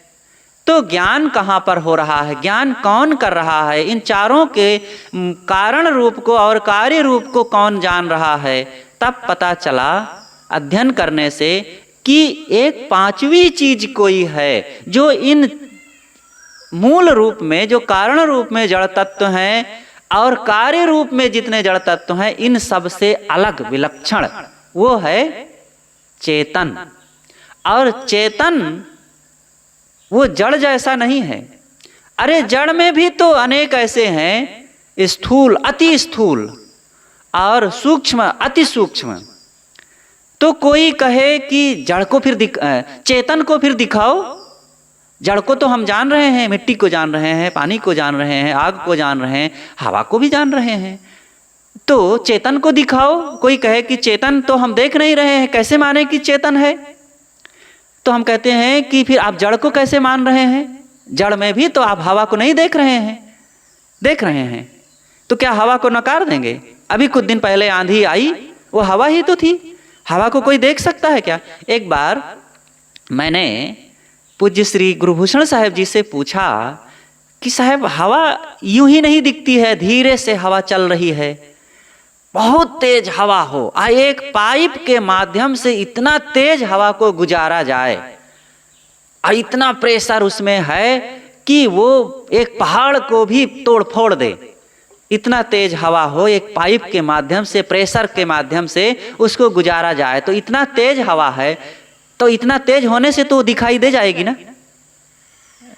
तो ज्ञान कहाँ पर हो रहा है? ज्ञान कौन कर रहा है? इन चारों के कारण रूप को और कार्य रूप को कौन जान रहा है? तब पता चला अध्ययन करने से कि एक पांचवी चीज कोई है जो इन मूल रूप में, जो कारण रूप में जड़ तत्व हैं और कार्य रूप में जितने जड़ तत्व हैं, इन सब से अलग विलक्षण, वो है चेतन। और चेतन वो जड़ जैसा नहीं है। अरे जड़ में भी तो अनेक ऐसे हैं, स्थूल, अति स्थूल और सूक्ष्म, अति सूक्ष्म। तो कोई कहे कि जड़ को फिर चेतन को फिर दिखाओ। जड़ को तो हम जान रहे हैं, मिट्टी को जान रहे हैं, पानी को जान रहे हैं, आग को जान रहे हैं, हवा को भी जान रहे हैं, तो चेतन को दिखाओ। कोई कहे कि चेतन तो हम देख नहीं रहे हैं, कैसे माने कि चेतन है? तो हम कहते हैं कि फिर आप जड़ को कैसे मान रहे हैं? जड़ में भी तो आप हवा को नहीं देख रहे हैं। देख रहे हैं तो क्या हवा को नकार देंगे? अभी कुछ दिन पहले आंधी आई, वो हवा ही तो थी। हवा को कोई देख सकता है क्या? एक बार मैंने पूज्य श्री गुरुभूषण साहब जी से पूछा कि साहब हवा यूं ही नहीं दिखती है, धीरे से हवा चल रही है, बहुत तेज हवा हो, एक पाइप के माध्यम से इतना तेज हवा को गुजारा जाए और इतना प्रेशर उसमें है कि वो एक पहाड़ को भी तोड़ फोड़ दे। इतना तेज हवा हो, एक पाइप के माध्यम से, प्रेशर के माध्यम से उसको गुजारा जाए, तो इतना तेज हवा है, तो इतना तेज होने से तो दिखाई दे जाएगी ना।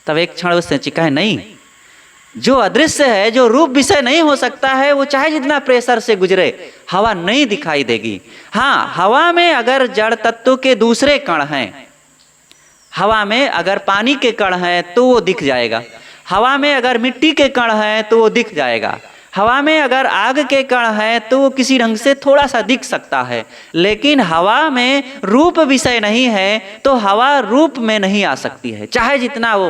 तब एक क्षण उसने चिका है, नहीं, जो अदृश्य है, जो रूप विषय नहीं हो सकता है, वो चाहे जितना प्रेशर से गुजरे, हवा नहीं दिखाई देगी। हाँ, हवा में अगर जड़ तत्व के दूसरे कण हैं, हवा में अगर पानी के कण हैं तो वो दिख जाएगा, हवा में अगर मिट्टी के कण हैं तो वो दिख जाएगा, हवा में अगर आग के कण हैं तो वो किसी ढंग से थोड़ा सा दिख सकता है। लेकिन हवा में रूप विषय नहीं है तो हवा रूप में नहीं आ सकती है, चाहे जितना वो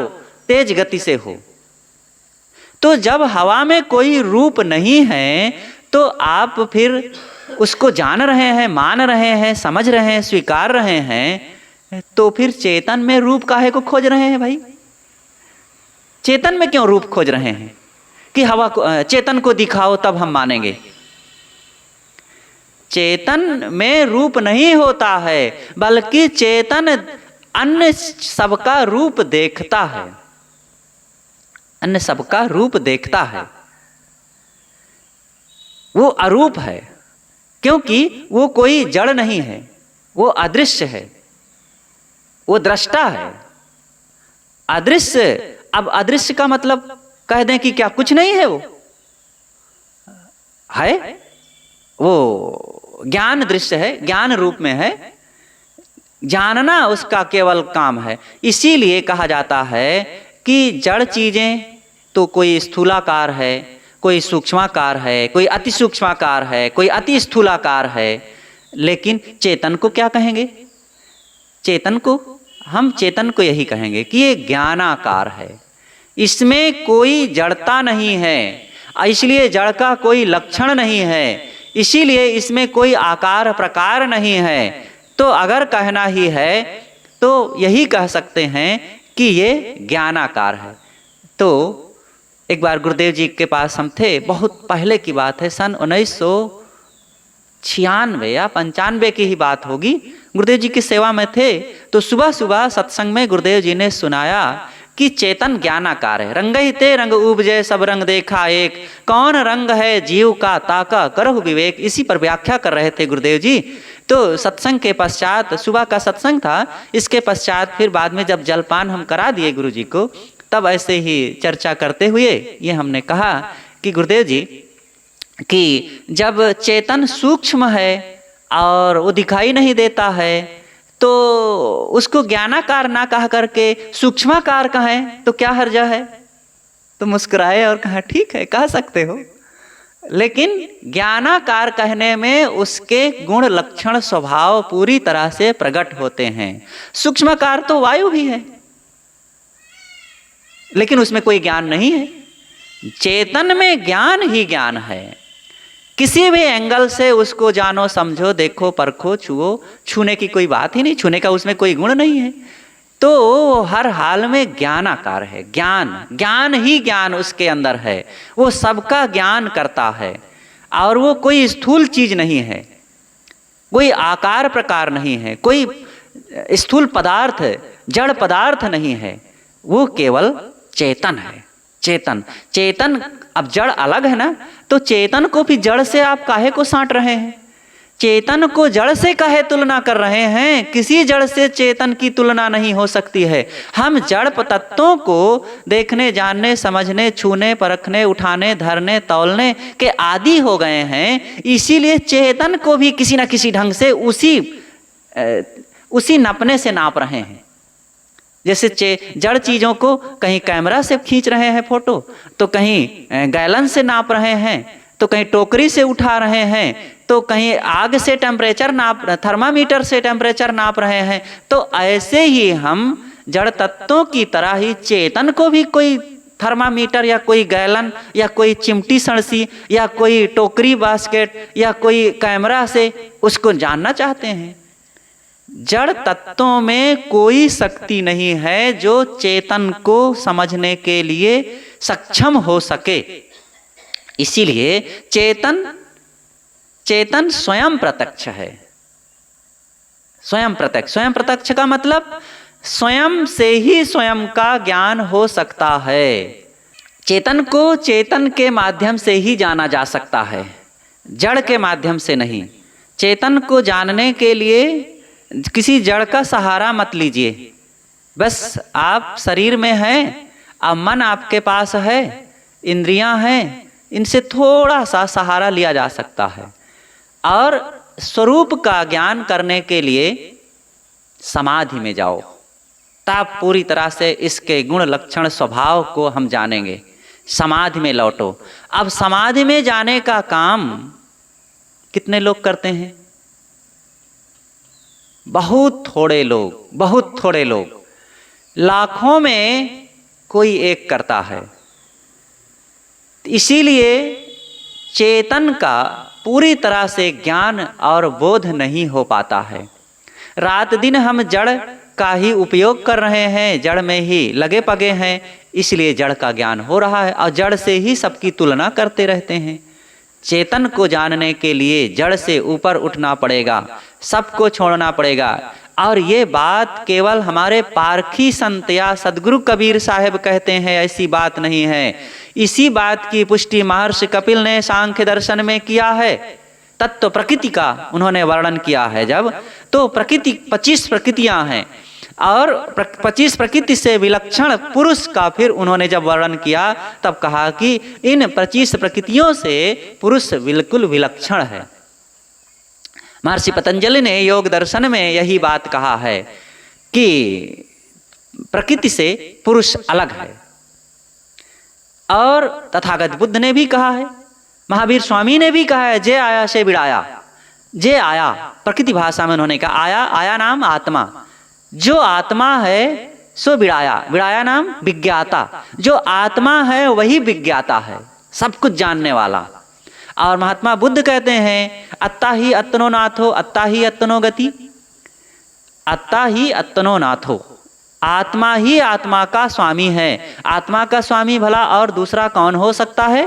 तेज गति से हो। तो जब हवा में कोई रूप नहीं है तो आप फिर उसको जान रहे हैं, मान रहे हैं, समझ रहे हैं, स्वीकार रहे हैं, तो फिर चेतन में रूप काहे को खोज रहे हैं भाई? चेतन में क्यों रूप खोज रहे हैं कि हवा को, चेतन को दिखाओ तब हम मानेंगे? चेतन में रूप नहीं होता है, बल्कि चेतन अन्य सबका रूप देखता है, अन्य सबका रूप देखता है, वो अरूप है। क्योंकि वो कोई जड़ नहीं है, वो अदृश्य है, वो दृष्टा है। अदृश्य, अब अदृश्य का मतलब कह दें कि क्या कुछ नहीं है, वो है, वो ज्ञान दृश्य है, ज्ञान रूप में है, जानना उसका केवल काम है। इसीलिए कहा जाता है कि जड़ चीजें तो कोई स्थूलाकार है, कोई सूक्ष्माकार है, कोई अति सूक्ष्माकार है, कोई अति स्थूलाकार है, लेकिन चेतन को क्या कहेंगे? चेतन को हम चेतन को यही कहेंगे कि ये ज्ञानाकार है, इसमें कोई जड़ता नहीं है, इसलिए जड़ का कोई लक्षण नहीं है, इसीलिए इसमें कोई आकार प्रकार नहीं है। तो अगर कहना ही है तो यही कह सकते हैं कि ये ज्ञानाकार है। तो एक बार गुरुदेव जी के पास हम थे, बहुत पहले की बात है, सन 1996 या 95 की ही बात होगी। गुरुदेव जी की सेवा में थे, तो सुबह सुबह सत्संग में गुरुदेव जी ने सुनाया कि चेतन ज्ञानाकार है। रंग ही ते रंग उपजे सब रंग देखा एक, कौन रंग है जीव का ताका करहु विवेक। इसी पर व्याख्या कर रहे थे गुरुदेव जी। तो सत्संग के पश्चात, सुबह का सत्संग था, इसके पश्चात फिर बाद में जब जलपान हम करा दिए गुरु जी को, तब ऐसे ही चर्चा करते हुए ये हमने कहा कि गुरुदेव जी कि जब चेतन सूक्ष्म है और वो दिखाई नहीं देता है, तो उसको ज्ञानाकार ना कह करके सूक्ष्माकार कहें तो क्या हर्जा है? तो मुस्कुराए और कहा ठीक है, कह सकते हो, लेकिन ज्ञानाकार कहने में उसके गुण लक्षण स्वभाव पूरी तरह से प्रकट होते हैं। सूक्ष्माकार तो वायु भी है, लेकिन उसमें कोई ज्ञान नहीं है। चेतन में ज्ञान ही ज्ञान है, किसी भी एंगल से उसको जानो समझो देखो परखो छुओ, छूने की कोई बात ही नहीं, छूने का उसमें कोई गुण नहीं है। तो हर हाल में ज्ञानाकार है, ज्ञान ही ज्ञान उसके अंदर है, वो सबका ज्ञान करता है। और वो कोई स्थूल चीज नहीं है, कोई आकार प्रकार नहीं है, कोई स्थूल पदार्थ जड़ पदार्थ नहीं है, वो केवल चेतन है। चेतन अब जड़ अलग है ना, तो चेतन को भी जड़ से आप काहे को साँट रहे हैं? चेतन को जड़ से काहे तुलना कर रहे हैं? किसी जड़ से चेतन की तुलना नहीं हो सकती है। हम जड़ तत्वों को देखने, जानने, समझने, छूने, परखने, उठाने, धरने, तौलने के आदी हो गए हैं। इसीलिए चेतन को भी किसी न किसी ढंग से उसी नपने से नाप रहे हैं। जैसे जड़ चीजों को कहीं कैमरा से खींच रहे हैं फोटो, तो कहीं गैलन से नाप रहे हैं, तो कहीं टोकरी से उठा रहे हैं, तो कहीं आग से टेम्परेचर थर्मामीटर से टेम्परेचर नाप रहे हैं। तो ऐसे ही हम जड़ तत्वों की तरह ही चेतन को भी कोई थर्मामीटर या कोई गैलन या कोई चिमटी सड़सी या कोई टोकरी बास्केट या कोई कैमरा से उसको जानना चाहते हैं। जड़ तत्वों में कोई शक्ति नहीं है जो चेतन को समझने के लिए सक्षम हो सके। इसीलिए चेतन स्वयं प्रत्यक्ष है। स्वयं प्रत्यक्ष का मतलब स्वयं से ही स्वयं का ज्ञान हो सकता है। चेतन को चेतन के माध्यम से ही जाना जा सकता है, जड़ के माध्यम से नहीं। चेतन को जानने के लिए किसी जड़ का सहारा मत लीजिए। बस आप शरीर में हैं, अब मन आपके पास है, इंद्रियां हैं, इनसे थोड़ा सा सहारा लिया जा सकता है। और स्वरूप का ज्ञान करने के लिए समाधि में जाओ, तब पूरी तरह से इसके गुण लक्षण स्वभाव को हम जानेंगे। समाधि में लौटो। अब समाधि में जाने का काम कितने लोग करते हैं? बहुत थोड़े लोग, लाखों में कोई एक करता है। इसीलिए चेतन का पूरी तरह से ज्ञान और बोध नहीं हो पाता है। रात दिन हम जड़ का ही उपयोग कर रहे हैं, जड़ में ही लगे पगे हैं, इसलिए जड़ का ज्ञान हो रहा है और जड़ से ही सबकी तुलना करते रहते हैं। चेतन को जानने के लिए जड़ से ऊपर उठना पड़ेगा, सबको छोड़ना पड़ेगा। और ये बात केवल हमारे पारखी संत या सदगुरु कबीर साहब कहते हैं, ऐसी बात नहीं है। इसी बात की पुष्टि महर्षि कपिल ने सांख्य दर्शन में किया है। तत्व प्रकृति का उन्होंने वर्णन किया है जब, तो प्रकृति 25 प्रकृतियां हैं और 25 प्रकृति से विलक्षण पुरुष का फिर उन्होंने जब वर्णन किया तब कहा कि इन 25 प्रकृतियों से पुरुष बिल्कुल विलक्षण है। महर्षि पतंजलि ने योग दर्शन में यही बात कहा है कि प्रकृति से पुरुष अलग है। और तथागत बुद्ध ने भी कहा है, महावीर स्वामी ने भी कहा है, जे आया से बिड़ाया। जे आया प्रकृति भाषा में उन्होंने कहा, आया, आया नाम आत्मा, जो आत्मा है सो बिड़ाया, बिड़ाया नाम विज्ञाता, जो आत्मा है वही विज्ञाता है, सब कुछ जानने वाला। और महात्मा बुद्ध कहते हैं, अत्ता ही अत्तनो नाथो, अत्ता ही अत्तनो गति, अत्ता ही अत्तनो नाथो, आत्मा ही आत्मा का स्वामी है। आत्मा का स्वामी भला और दूसरा कौन हो सकता है?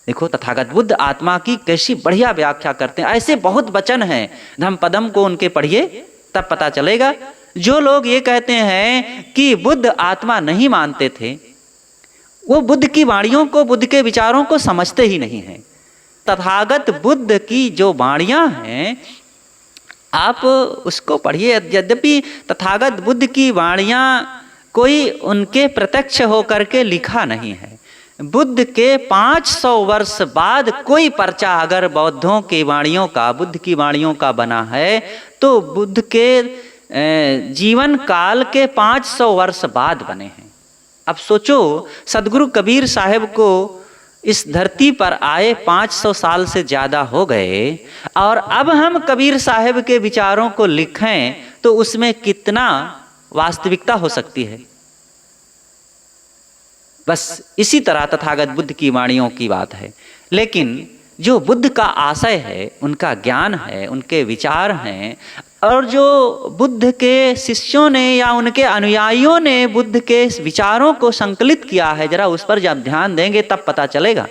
देखो तथागत बुद्ध आत्मा की कैसी बढ़िया व्याख्या करते हैं। ऐसे बहुत वचन हैं, धम्मपदम को उनके पढ़िए तब पता चलेगा। जो लोग ये कहते हैं कि बुद्ध आत्मा नहीं मानते थे, वो बुद्ध की वाणियों को, बुद्ध के विचारों को समझते ही नहीं हैं। तथागत बुद्ध की जो वाणियां हैं आप उसको पढ़िए। यद्यपि तथागत बुद्ध की वाणियां कोई उनके प्रत्यक्ष होकर के लिखा नहीं है, बुद्ध के 500 वर्ष बाद कोई पर्चा अगर बौद्धों की वाणियों का, बुद्ध की वाणियों का बना है तो बुद्ध के जीवन काल के 500 वर्ष बाद बने हैं। अब सोचो, सदगुरु कबीर साहब को इस धरती पर आए 500 साल से ज़्यादा हो गए और अब हम कबीर साहब के विचारों को लिखें तो उसमें कितना वास्तविकता हो सकती है। बस इसी तरह तथागत बुद्ध की वाणियों की बात है। लेकिन जो बुद्ध का आशय है, उनका ज्ञान है, उनके विचार हैं, और जो बुद्ध के शिष्यों ने या उनके अनुयायियों ने बुद्ध के विचारों को संकलित किया है, जरा उस पर जब ध्यान देंगे तब पता चलेगा।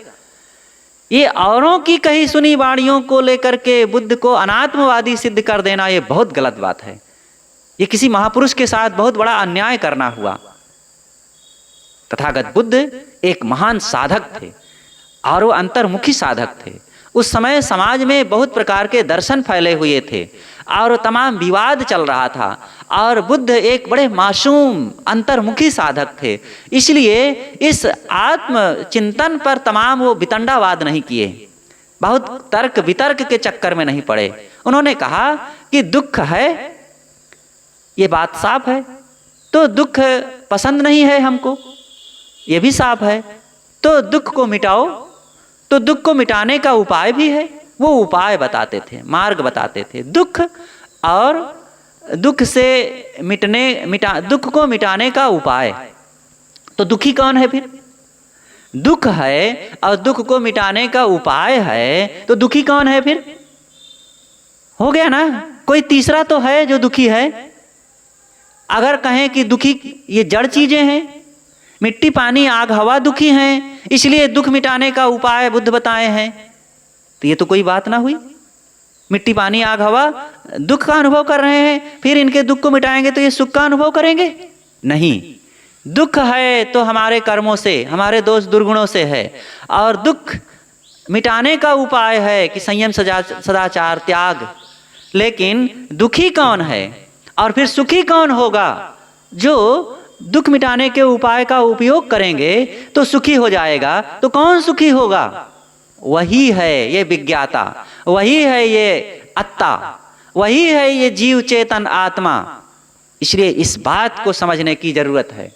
ये औरों की कही सुनी वाणियों को लेकर के बुद्ध को अनात्मवादी सिद्ध कर देना, ये बहुत गलत बात है। ये किसी महापुरुष के साथ बहुत बड़ा अन्याय करना हुआ। तथागत बुद्ध एक महान साधक थे और वो अंतर्मुखी साधक थे। उस समय समाज में बहुत प्रकार के दर्शन फैले हुए थे और तमाम विवाद चल रहा था, और बुद्ध एक बड़े मासूम अंतर्मुखी साधक थे। इसलिए इस आत्मचिंतन पर तमाम वो वितंडावाद नहीं किए, बहुत तर्क वितर्क के चक्कर में नहीं पड़े। उन्होंने कहा कि दुख है, ये बात साफ है, तो दुख पसंद नहीं है हमको, ये भी साफ है, तो दुख को मिटाओ। तो दुख को मिटाने का उपाय भी है, वो उपाय बताते थे, मार्ग बताते थे। दुख और दुख से दुख को मिटाने का उपाय। तो दुखी कौन है फिर? दुख है और दुख को मिटाने का उपाय है, तो दुखी कौन है फिर? हो गया ना, कोई तीसरा तो है जो दुखी है। अगर कहें कि दुखी ये जड़ चीजें हैं, मिट्टी पानी आग हवा दुखी हैं, इसलिए दुख मिटाने का उपाय बुद्ध बताए हैं, तो ये तो कोई बात ना हुई। मिट्टी पानी आग हवा दुख का अनुभव कर रहे हैं, फिर इनके दुख को मिटाएंगे तो ये सुख का अनुभव करेंगे? नहीं। दुख है तो हमारे कर्मों से, हमारे दोष दुर्गुणों से है, और दुख मिटाने का उपाय है कि संयम सदाचार त्याग। लेकिन दुखी कौन है और फिर सुखी कौन होगा? जो दुख मिटाने के उपाय का उपयोग करेंगे तो सुखी हो जाएगा। तो कौन सुखी होगा? वही है ये विज्ञाता, वही है ये अत्ता, वही है ये जीव चेतन आत्मा। इसलिए इस बात को समझने की जरूरत है।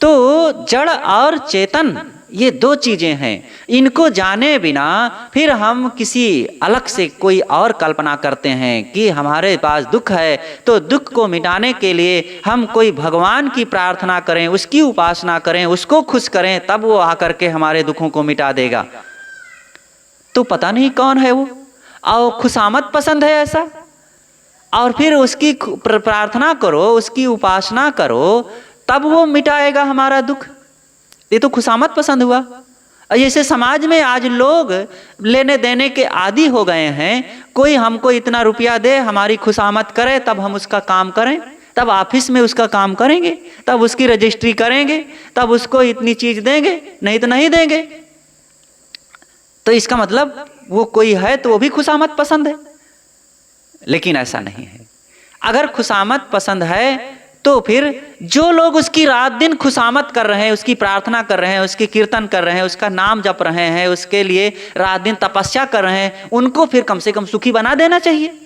तो जड़ और चेतन ये दो चीजें हैं, इनको जाने बिना फिर हम किसी अलग से कोई और कल्पना करते हैं कि हमारे पास दुख है तो दुख को मिटाने के लिए हम कोई भगवान की प्रार्थना करें, उसकी उपासना करें, उसको खुश करें, तब वो आकर के हमारे दुखों को मिटा देगा। तो पता नहीं कौन है वो, और खुशामद पसंद है ऐसा, और फिर उसकी प्रार्थना करो, उसकी उपासना करो, तब वो मिटाएगा हमारा दुख। ये तो खुशामद पसंद हुआ। जैसे समाज में आज लोग लेने देने के आदी हो गए हैं, कोई हमको इतना रुपया दे, हमारी खुशामद करे, तब हम उसका काम करें, तब ऑफिस में उसका काम करेंगे, तब उसकी रजिस्ट्री करेंगे, तब उसको इतनी चीज देंगे, नहीं तो नहीं देंगे। तो इसका मतलब वो कोई है तो वो भी खुशामद पसंद है, लेकिन ऐसा नहीं है। अगर खुशामद पसंद है तो फिर जो लोग उसकी रात दिन खुशामद कर रहे हैं, उसकी प्रार्थना कर रहे हैं, उसकी कीर्तन कर रहे हैं, उसका नाम जप रहे हैं, उसके लिए रात दिन तपस्या कर रहे हैं, उनको फिर कम से कम सुखी बना देना चाहिए।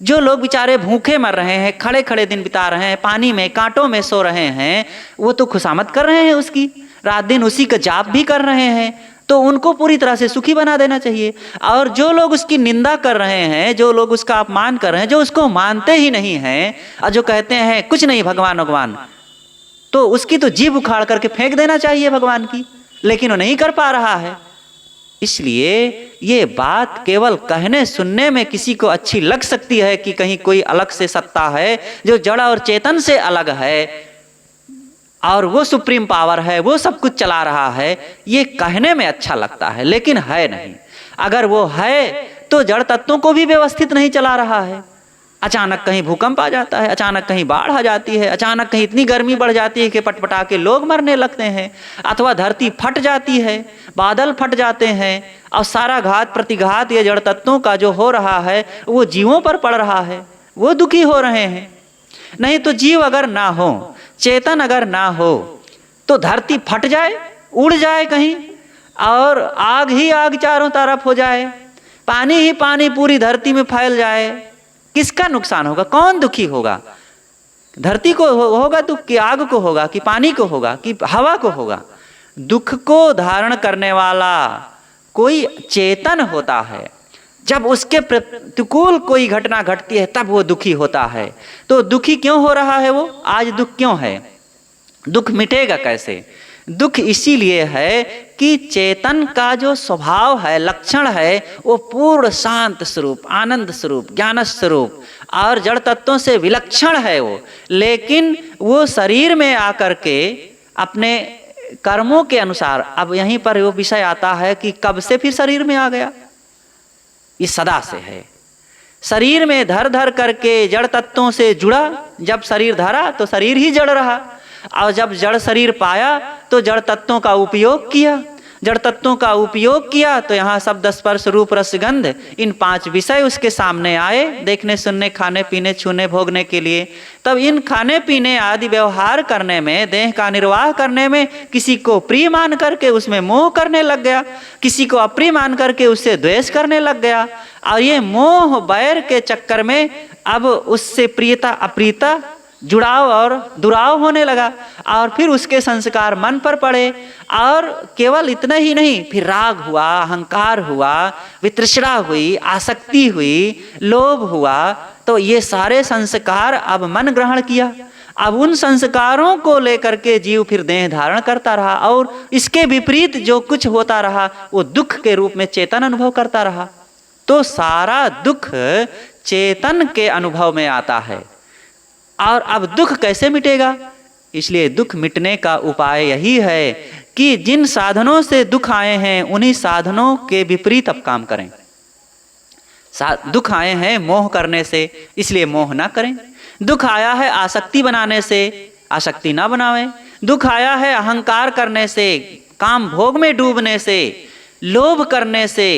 जो लोग बेचारे भूखे मर रहे हैं, खड़े खड़े दिन बिता रहे हैं, पानी में कांटों में सो रहे हैं, वो तो खुशामद कर रहे हैं उसकी, रात दिन उसी का जाप भी कर रहे हैं, तो उनको पूरी तरह से सुखी बना देना चाहिए। और जो लोग उसकी निंदा कर रहे हैं, जो लोग उसका अपमान कर रहे हैं, जो उसको मानते ही नहीं हैं और जो कहते हैं कुछ नहीं भगवान भगवान, तो उसकी तो जीभ उखाड़ करके फेंक देना चाहिए भगवान की, लेकिन वो नहीं कर पा रहा है। इसलिए ये बात केवल कहने सुनने में किसी को अच्छी लग सकती है कि कहीं कोई अलग से सत्ता है जो जड़ और चेतन से अलग है और वो सुप्रीम पावर है, वो सब कुछ चला रहा है, ये कहने में अच्छा लगता है, लेकिन है नहीं। अगर वो है तो जड़ तत्वों को भी व्यवस्थित नहीं चला रहा है। अचानक कहीं भूकंप आ जाता है, अचानक कहीं बाढ़ आ जाती है, अचानक कहीं इतनी गर्मी बढ़ जाती है कि पटपटा के लोग मरने लगते हैं, अथवा धरती फट जाती है, बादल फट जाते हैं और सारा घात प्रतिघात ये जड़ तत्वों का जो हो रहा है वो जीवों पर पड़ रहा है, वो दुखी हो रहे हैं। नहीं तो जीव अगर ना हो, चेतन अगर ना हो, तो धरती फट जाए, उड़ जाए कहीं और आग ही आग चारों तरफ हो जाए, पानी ही पानी पूरी धरती में फैल जाए, किसका नुकसान होगा? कौन दुखी होगा? धरती को होगा दुख कि आग को होगा कि पानी को होगा कि हवा को होगा? दुख को धारण करने वाला कोई चेतन होता है। जब उसके प्रतिकूल कोई घटना घटती है तब वो दुखी होता है। तो दुखी क्यों हो रहा है वो? आज दुख क्यों है? दुख मिटेगा कैसे? दुख इसीलिए है कि चेतन का जो स्वभाव है, लक्षण है, वो पूर्ण शांत स्वरूप, आनंद स्वरूप, ज्ञान स्वरूप और जड़ तत्वों से विलक्षण है वो, लेकिन वो शरीर में आकर के अपने कर्मों के अनुसार, अब यहीं पर वो विषय आता है कि कब से फिर शरीर में आ गया? ये सदा से है। शरीर में धर धर करके जड़ तत्वों से जुड़ा, जब शरीर धरा तो शरीर ही जड़ रहा, और जब जड़ शरीर पाया तो जड़ तत्वों का उपयोग किया, जड़ तत्वों का उपयोग किया तो यहाँ शब्द स्पर्श रूप रस गंध, इन 5 विषय उसके सामने आए, देखने सुनने खाने पीने छूने भोगने के लिए। तब इन खाने पीने आदि व्यवहार करने में, देह का निर्वाह करने में किसी को प्रिय मान करके उसमें मोह करने लग गया, किसी को अप्रिय मान करके उससे द्वेष करने लग गया, और ये मोह बैर के चक्कर में अब उससे प्रियता अप्रियता, जुड़ाव और दुराव होने लगा, और फिर उसके संस्कार मन पर पड़े। और केवल इतना ही नहीं, फिर राग हुआ, अहंकार हुआ, वितृष्णा हुई, आसक्ति हुई, लोभ हुआ, तो ये सारे संस्कार अब मन ग्रहण किया। अब उन संस्कारों को लेकर के जीव फिर देह धारण करता रहा, और इसके विपरीत जो कुछ होता रहा वो दुख के रूप में चेतन अनुभव करता रहा। तो सारा दुख चेतन के अनुभव में आता है। और अब दुख कैसे मिटेगा? इसलिए दुख मिटने का उपाय यही है कि जिन साधनों से दुख आए हैं उन्हीं साधनों के विपरीत अब काम करें। दुख आए हैं मोह करने से, इसलिए मोह ना करें। दुख आया है आसक्ति बनाने से, आसक्ति ना बनावें। दुख आया है अहंकार करने से, काम भोग में डूबने से, लोभ करने से,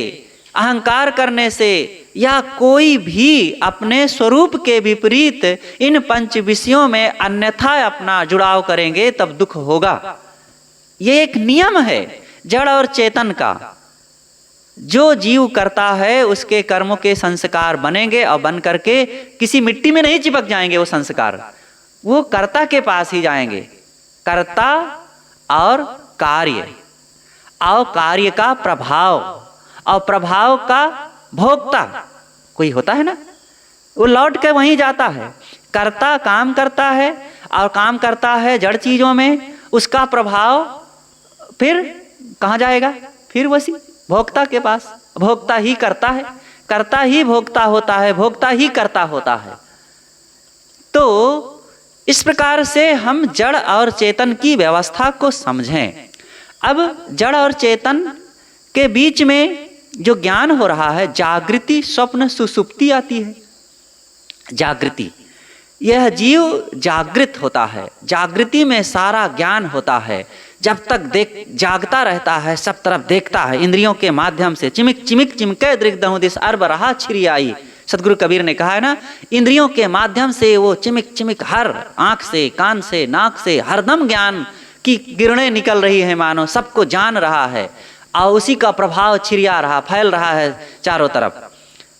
अहंकार करने से, या कोई भी अपने स्वरूप के विपरीत इन 5 विषयों में अन्यथा अपना जुड़ाव करेंगे तब दुख होगा। ये एक नियम है जड़ और चेतन का। जो जीव करता है उसके कर्मों के संस्कार बनेंगे, और बन करके किसी मिट्टी में नहीं चिपक जाएंगे वो संस्कार, वो कर्ता के पास ही जाएंगे। कर्ता और कार्य, और कार्य का प्रभाव, और प्रभाव का भोक्ता कोई होता है ना, वो लौट के वहीं जाता है। कर्ता काम करता है और काम करता है जड़ चीजों में, उसका प्रभाव फिर कहाँ जाएगा? फिर वही भोक्ता के पास। भोक्ता ही करता है, करता ही भोक्ता होता है, भोक्ता ही करता होता है। तो इस प्रकार से हम जड़ और चेतन की व्यवस्था को समझें। अब जड़ और चेतन के बीच में जो ज्ञान हो रहा है, जागृति, स्वप्न, सुसुप्ति आती है। जागृति यह जीव जागृत होता है, जागृति में सारा ज्ञान होता है। जब तक जागता रहता है, सब तरफ देखता है, इंद्रियों के माध्यम से चिमिक चिमिक चिमके दृग्दहु दिस अरब रहा छिरियाई। सदगुरु कबीर ने कहा है ना, इंद्रियों के माध्यम से वो चिमिक चिमिक हर आंख से, कान से, नाक से हरदम ज्ञान की किरणें निकल रही है, मानो सबको जान रहा है और उसी का प्रभाव छिरिया रहा, फैल रहा है चारों तरफ।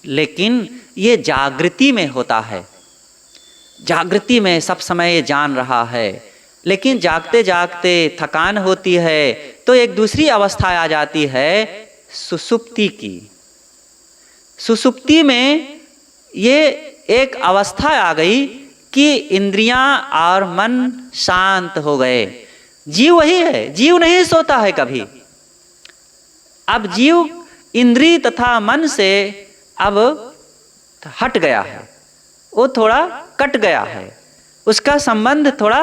लेकिन ये जागृति में होता है, जागृति में सब समय ये जान रहा है। लेकिन जागते जागते थकान होती है तो एक दूसरी अवस्था आ जाती है सुसुप्ति की। सुसुप्ति में ये एक अवस्था आ गई कि इंद्रियां और मन शांत हो गए। जीव वही है, जीव नहीं सोता है कभी। अब जीव इंद्रिय तथा मन से अब हट गया है, वो थोड़ा कट गया है, उसका संबंध थोड़ा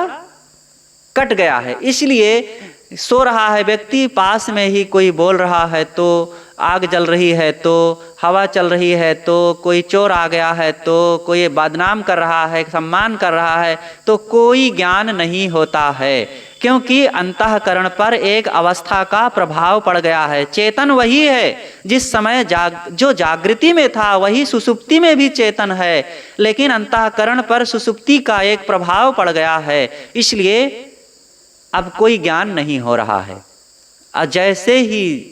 कट गया है। इसलिए सो रहा है व्यक्ति, पास में ही कोई बोल रहा है तो, आग जल रही है तो, हवा चल रही है तो, कोई चोर आ गया है तो, कोई बदनाम कर रहा है, सम्मान कर रहा है तो कोई ज्ञान नहीं होता है, क्योंकि अंतःकरण पर एक अवस्था का प्रभाव पड़ गया है। चेतन वही है, जिस समय जो जागृति में था वही सुसुप्ति में भी चेतन है, लेकिन अंतःकरण पर सुसुप्ति का एक प्रभाव पड़ गया है, इसलिए अब कोई ज्ञान नहीं हो रहा है। और जैसे ही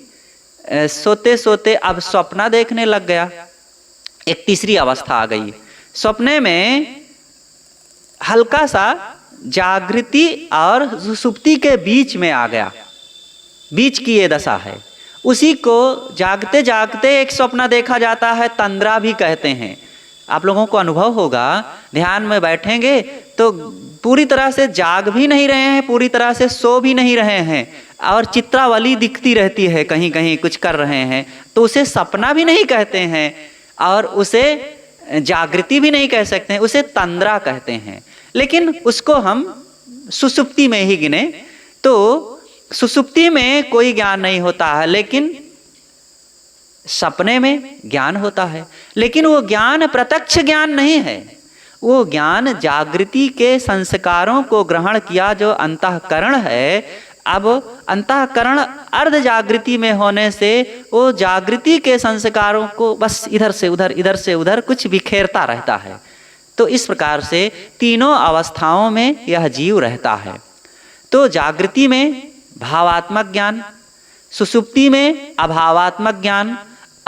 सोते सोते अब स्वप्न देखने लग गया, एक तीसरी अवस्था आ गई। स्वप्ने में हल्का सा जागृति और सुसुप्ति के बीच में आ गया, बीच की ये दशा है। उसी को जागते जागते एक स्वप्न देखा जाता है, तंद्रा भी कहते हैं। आप लोगों को अनुभव होगा, ध्यान में बैठेंगे तो पूरी तरह से जाग भी नहीं रहे हैं, पूरी तरह से सो भी नहीं रहे हैं, और चित्रावली दिखती रहती है, कहीं कहीं कुछ कर रहे हैं, तो उसे सपना भी नहीं कहते हैं और उसे जागृति भी नहीं कह सकते हैं, उसे तंद्रा कहते हैं। लेकिन उसको हम सुसुप्ति में ही गिने। तो सुसुप्ति में कोई ज्ञान नहीं होता है, लेकिन सपने में ज्ञान होता है। लेकिन वो ज्ञान प्रत्यक्ष ज्ञान नहीं है, वो ज्ञान जागृति के संस्कारों को ग्रहण किया जो अंतःकरण है। अब अंतःकरण अर्ध जागृति में होने से वो जागृति के संस्कारों को बस इधर से उधर, इधर से उधर कुछ बिखेरता रहता है। तो इस प्रकार से तीनों अवस्थाओं में यह जीव रहता है। तो जागृति में भावात्मक ज्ञान, सुसुप्ति में अभावात्मक ज्ञान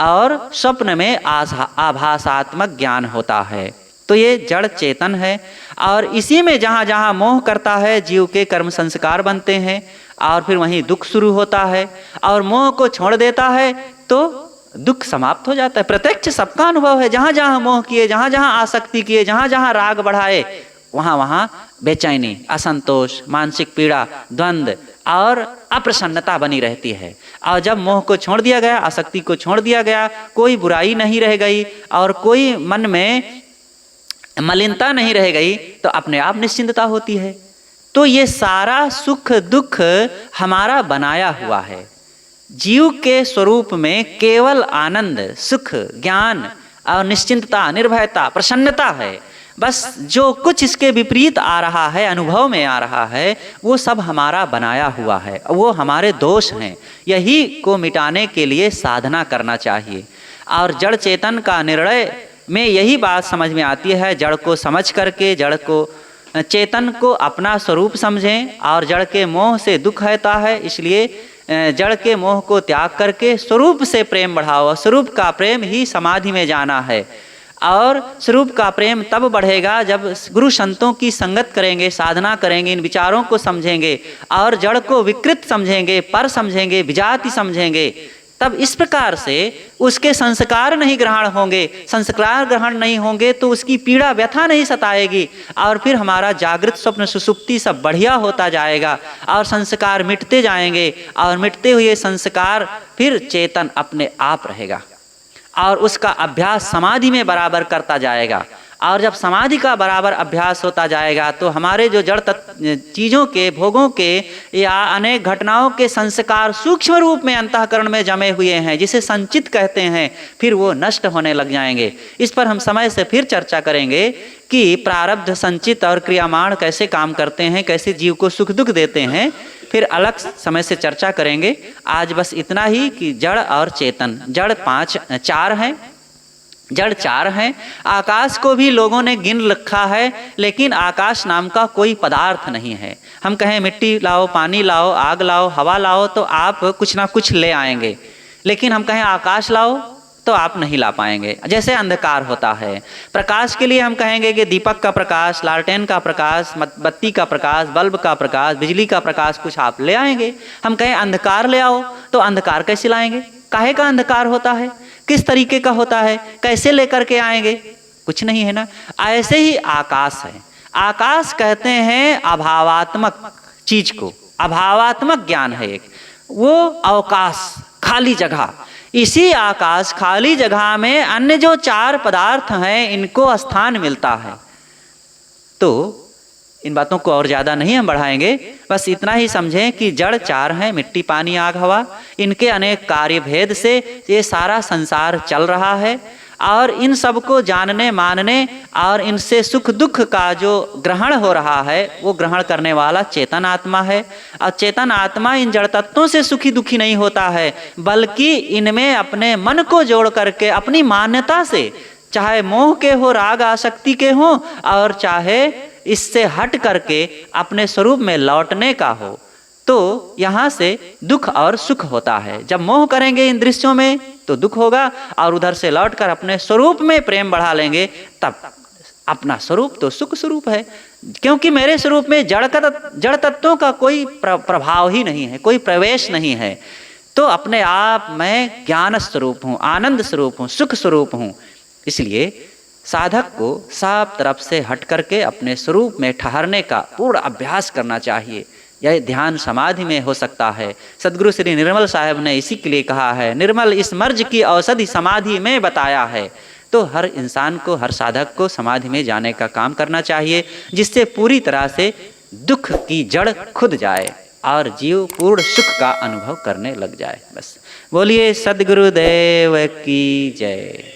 और स्वप्न में आभासात्मक ज्ञान होता है। तो ये जड़ चेतन है और इसी में जहाँ जहाँ मोह करता है जीव के कर्म संस्कार बनते हैं और फिर वहीं दुख शुरू होता है, और मोह को छोड़ देता है तो दुख समाप्त हो जाता है। प्रत्यक्ष सबका अनुभव है, जहाँ जहाँ मोह किए, जहाँ जहाँ आसक्ति किए, जहाँ जहाँ राग बढ़ाए, वहाँ वहाँ बेचैनी, असंतोष, मानसिक पीड़ा, द्वंद्व और अप्रसन्नता बनी रहती है। और जब मोह को छोड़ दिया गया, आसक्ति को छोड़ दिया गया, कोई बुराई नहीं रह गई और कोई मन में मलिनता नहीं रह गई, तो अपने आप निश्चिंतता होती है। तो ये सारा सुख दुख हमारा बनाया हुआ है। जीव के स्वरूप में केवल आनंद, सुख, ज्ञान और निश्चिंतता, निर्भयता, प्रसन्नता है। बस जो कुछ इसके विपरीत आ रहा है, अनुभव में आ रहा है, वो सब हमारा बनाया हुआ है, वो हमारे दोष हैं। यही को मिटाने के लिए साधना करना चाहिए। और जड़ चेतन का निर्णय में यही बात समझ में आती है, जड़ को समझ करके, जड़ को, चेतन को अपना स्वरूप समझें। और जड़ के मोह से दुख होता है, इसलिए जड़ के मोह को त्याग करके स्वरूप से प्रेम बढ़ाओ। स्वरूप का प्रेम ही समाधि में जाना है। और स्वरूप का प्रेम तब बढ़ेगा जब गुरु संतों की संगत करेंगे, साधना करेंगे, इन विचारों को समझेंगे और जड़ को विकृत समझेंगे, पर समझेंगे, विजाति समझेंगे। तब इस प्रकार से उसके संस्कार नहीं ग्रहण होंगे। संस्कार ग्रहण नहीं होंगे तो उसकी पीड़ा व्यथा नहीं सताएगी, और फिर हमारा जागृत स्वप्न सुसुप्ति सब बढ़िया होता जाएगा और संस्कार मिटते जाएंगे, और मिटते हुए संस्कार फिर चेतन अपने आप रहेगा और उसका अभ्यास समाधि में बराबर करता जाएगा। और जब समाधि का बराबर अभ्यास होता जाएगा तो हमारे जो जड़ चीज़ों के, भोगों के या अनेक घटनाओं के संस्कार सूक्ष्म रूप में अंतःकरण में जमे हुए हैं, जिसे संचित कहते हैं, फिर वो नष्ट होने लग जाएंगे। इस पर हम समय से फिर चर्चा करेंगे कि कि प्रारब्ध संचित और क्रियामाण कैसे काम करते हैं, कैसे जीव को सुख दुख देते हैं, फिर अलग समय से चर्चा करेंगे। आज बस इतना ही कि जड़ और चेतन, जड़ जड़ चार हैं। आकाश को भी लोगों ने गिन रखा है, लेकिन आकाश नाम का कोई पदार्थ नहीं है। हम कहें मिट्टी लाओ, पानी लाओ, आग लाओ, हवा लाओ, तो आप कुछ ना कुछ ले आएंगे, लेकिन हम कहें आकाश लाओ तो आप नहीं ला पाएंगे। जैसे अंधकार होता है, प्रकाश के लिए हम कहेंगे कि दीपक का प्रकाश, लालटेन का प्रकाश, बत्ती का प्रकाश, बल्ब का प्रकाश, बिजली का प्रकाश, कुछ आप ले आएंगे। हम कहें अंधकार ले आओ तो अंधकार कैसे लाएंगे? काहे का अंधकार होता है, किस तरीके का होता है, कैसे लेकर के आएंगे? कुछ नहीं है ना। ऐसे ही आकाश है। आकाश कहते हैं अभावात्मक चीज को, अभावात्मक ज्ञान है एक, वो अवकाश, खाली जगह। इसी आकाश खाली जगह में अन्य जो चार पदार्थ हैं इनको स्थान मिलता है। तो इन बातों को और ज़्यादा नहीं हम बढ़ाएंगे, बस इतना ही समझें कि जड़ चार हैं, मिट्टी, पानी, आग, हवा। इनके अनेक कार्य भेद से ये सारा संसार चल रहा है, और इन सबको जानने मानने और इनसे सुख दुख का जो ग्रहण हो रहा है वो ग्रहण करने वाला चेतन आत्मा है। और चेतन आत्मा इन जड़ तत्वों से सुखी दुखी नहीं होता है, बल्कि इनमें अपने मन को जोड़ करके अपनी मान्यता से, चाहे मोह के हो, राग आसक्ति के हो, और चाहे इससे हट करके अपने स्वरूप में लौटने का हो, तो यहाँ से दुख और सुख होता है। जब मोह करेंगे इन दृश्यों में तो दुख होगा, और उधर से लौटकर अपने स्वरूप में प्रेम बढ़ा लेंगे, तब अपना स्वरूप तो सुख स्वरूप है। क्योंकि मेरे स्वरूप में जड़ तत्वों का कोई प्रभाव ही नहीं है, कोई प्रवेश नहीं है। तो अपने आप मैं ज्ञान स्वरूप हूँ, आनंद स्वरूप हूँ, सुख स्वरूप हूँ। इसलिए साधक को सब तरफ से हट करके अपने स्वरूप में ठहरने का पूर्ण अभ्यास करना चाहिए। यह ध्यान समाधि में हो सकता है। सदगुरु श्री निर्मल साहब ने इसी के लिए कहा है, निर्मल इस मर्ज की औषधि समाधि में बताया है। तो हर इंसान को, हर साधक को समाधि में जाने का काम करना चाहिए, जिससे पूरी तरह से दुख की जड़ खुद जाए और जीव पूर्ण सुख का अनुभव करने लग जाए। बस बोलिए सदगुरुदेव की जय।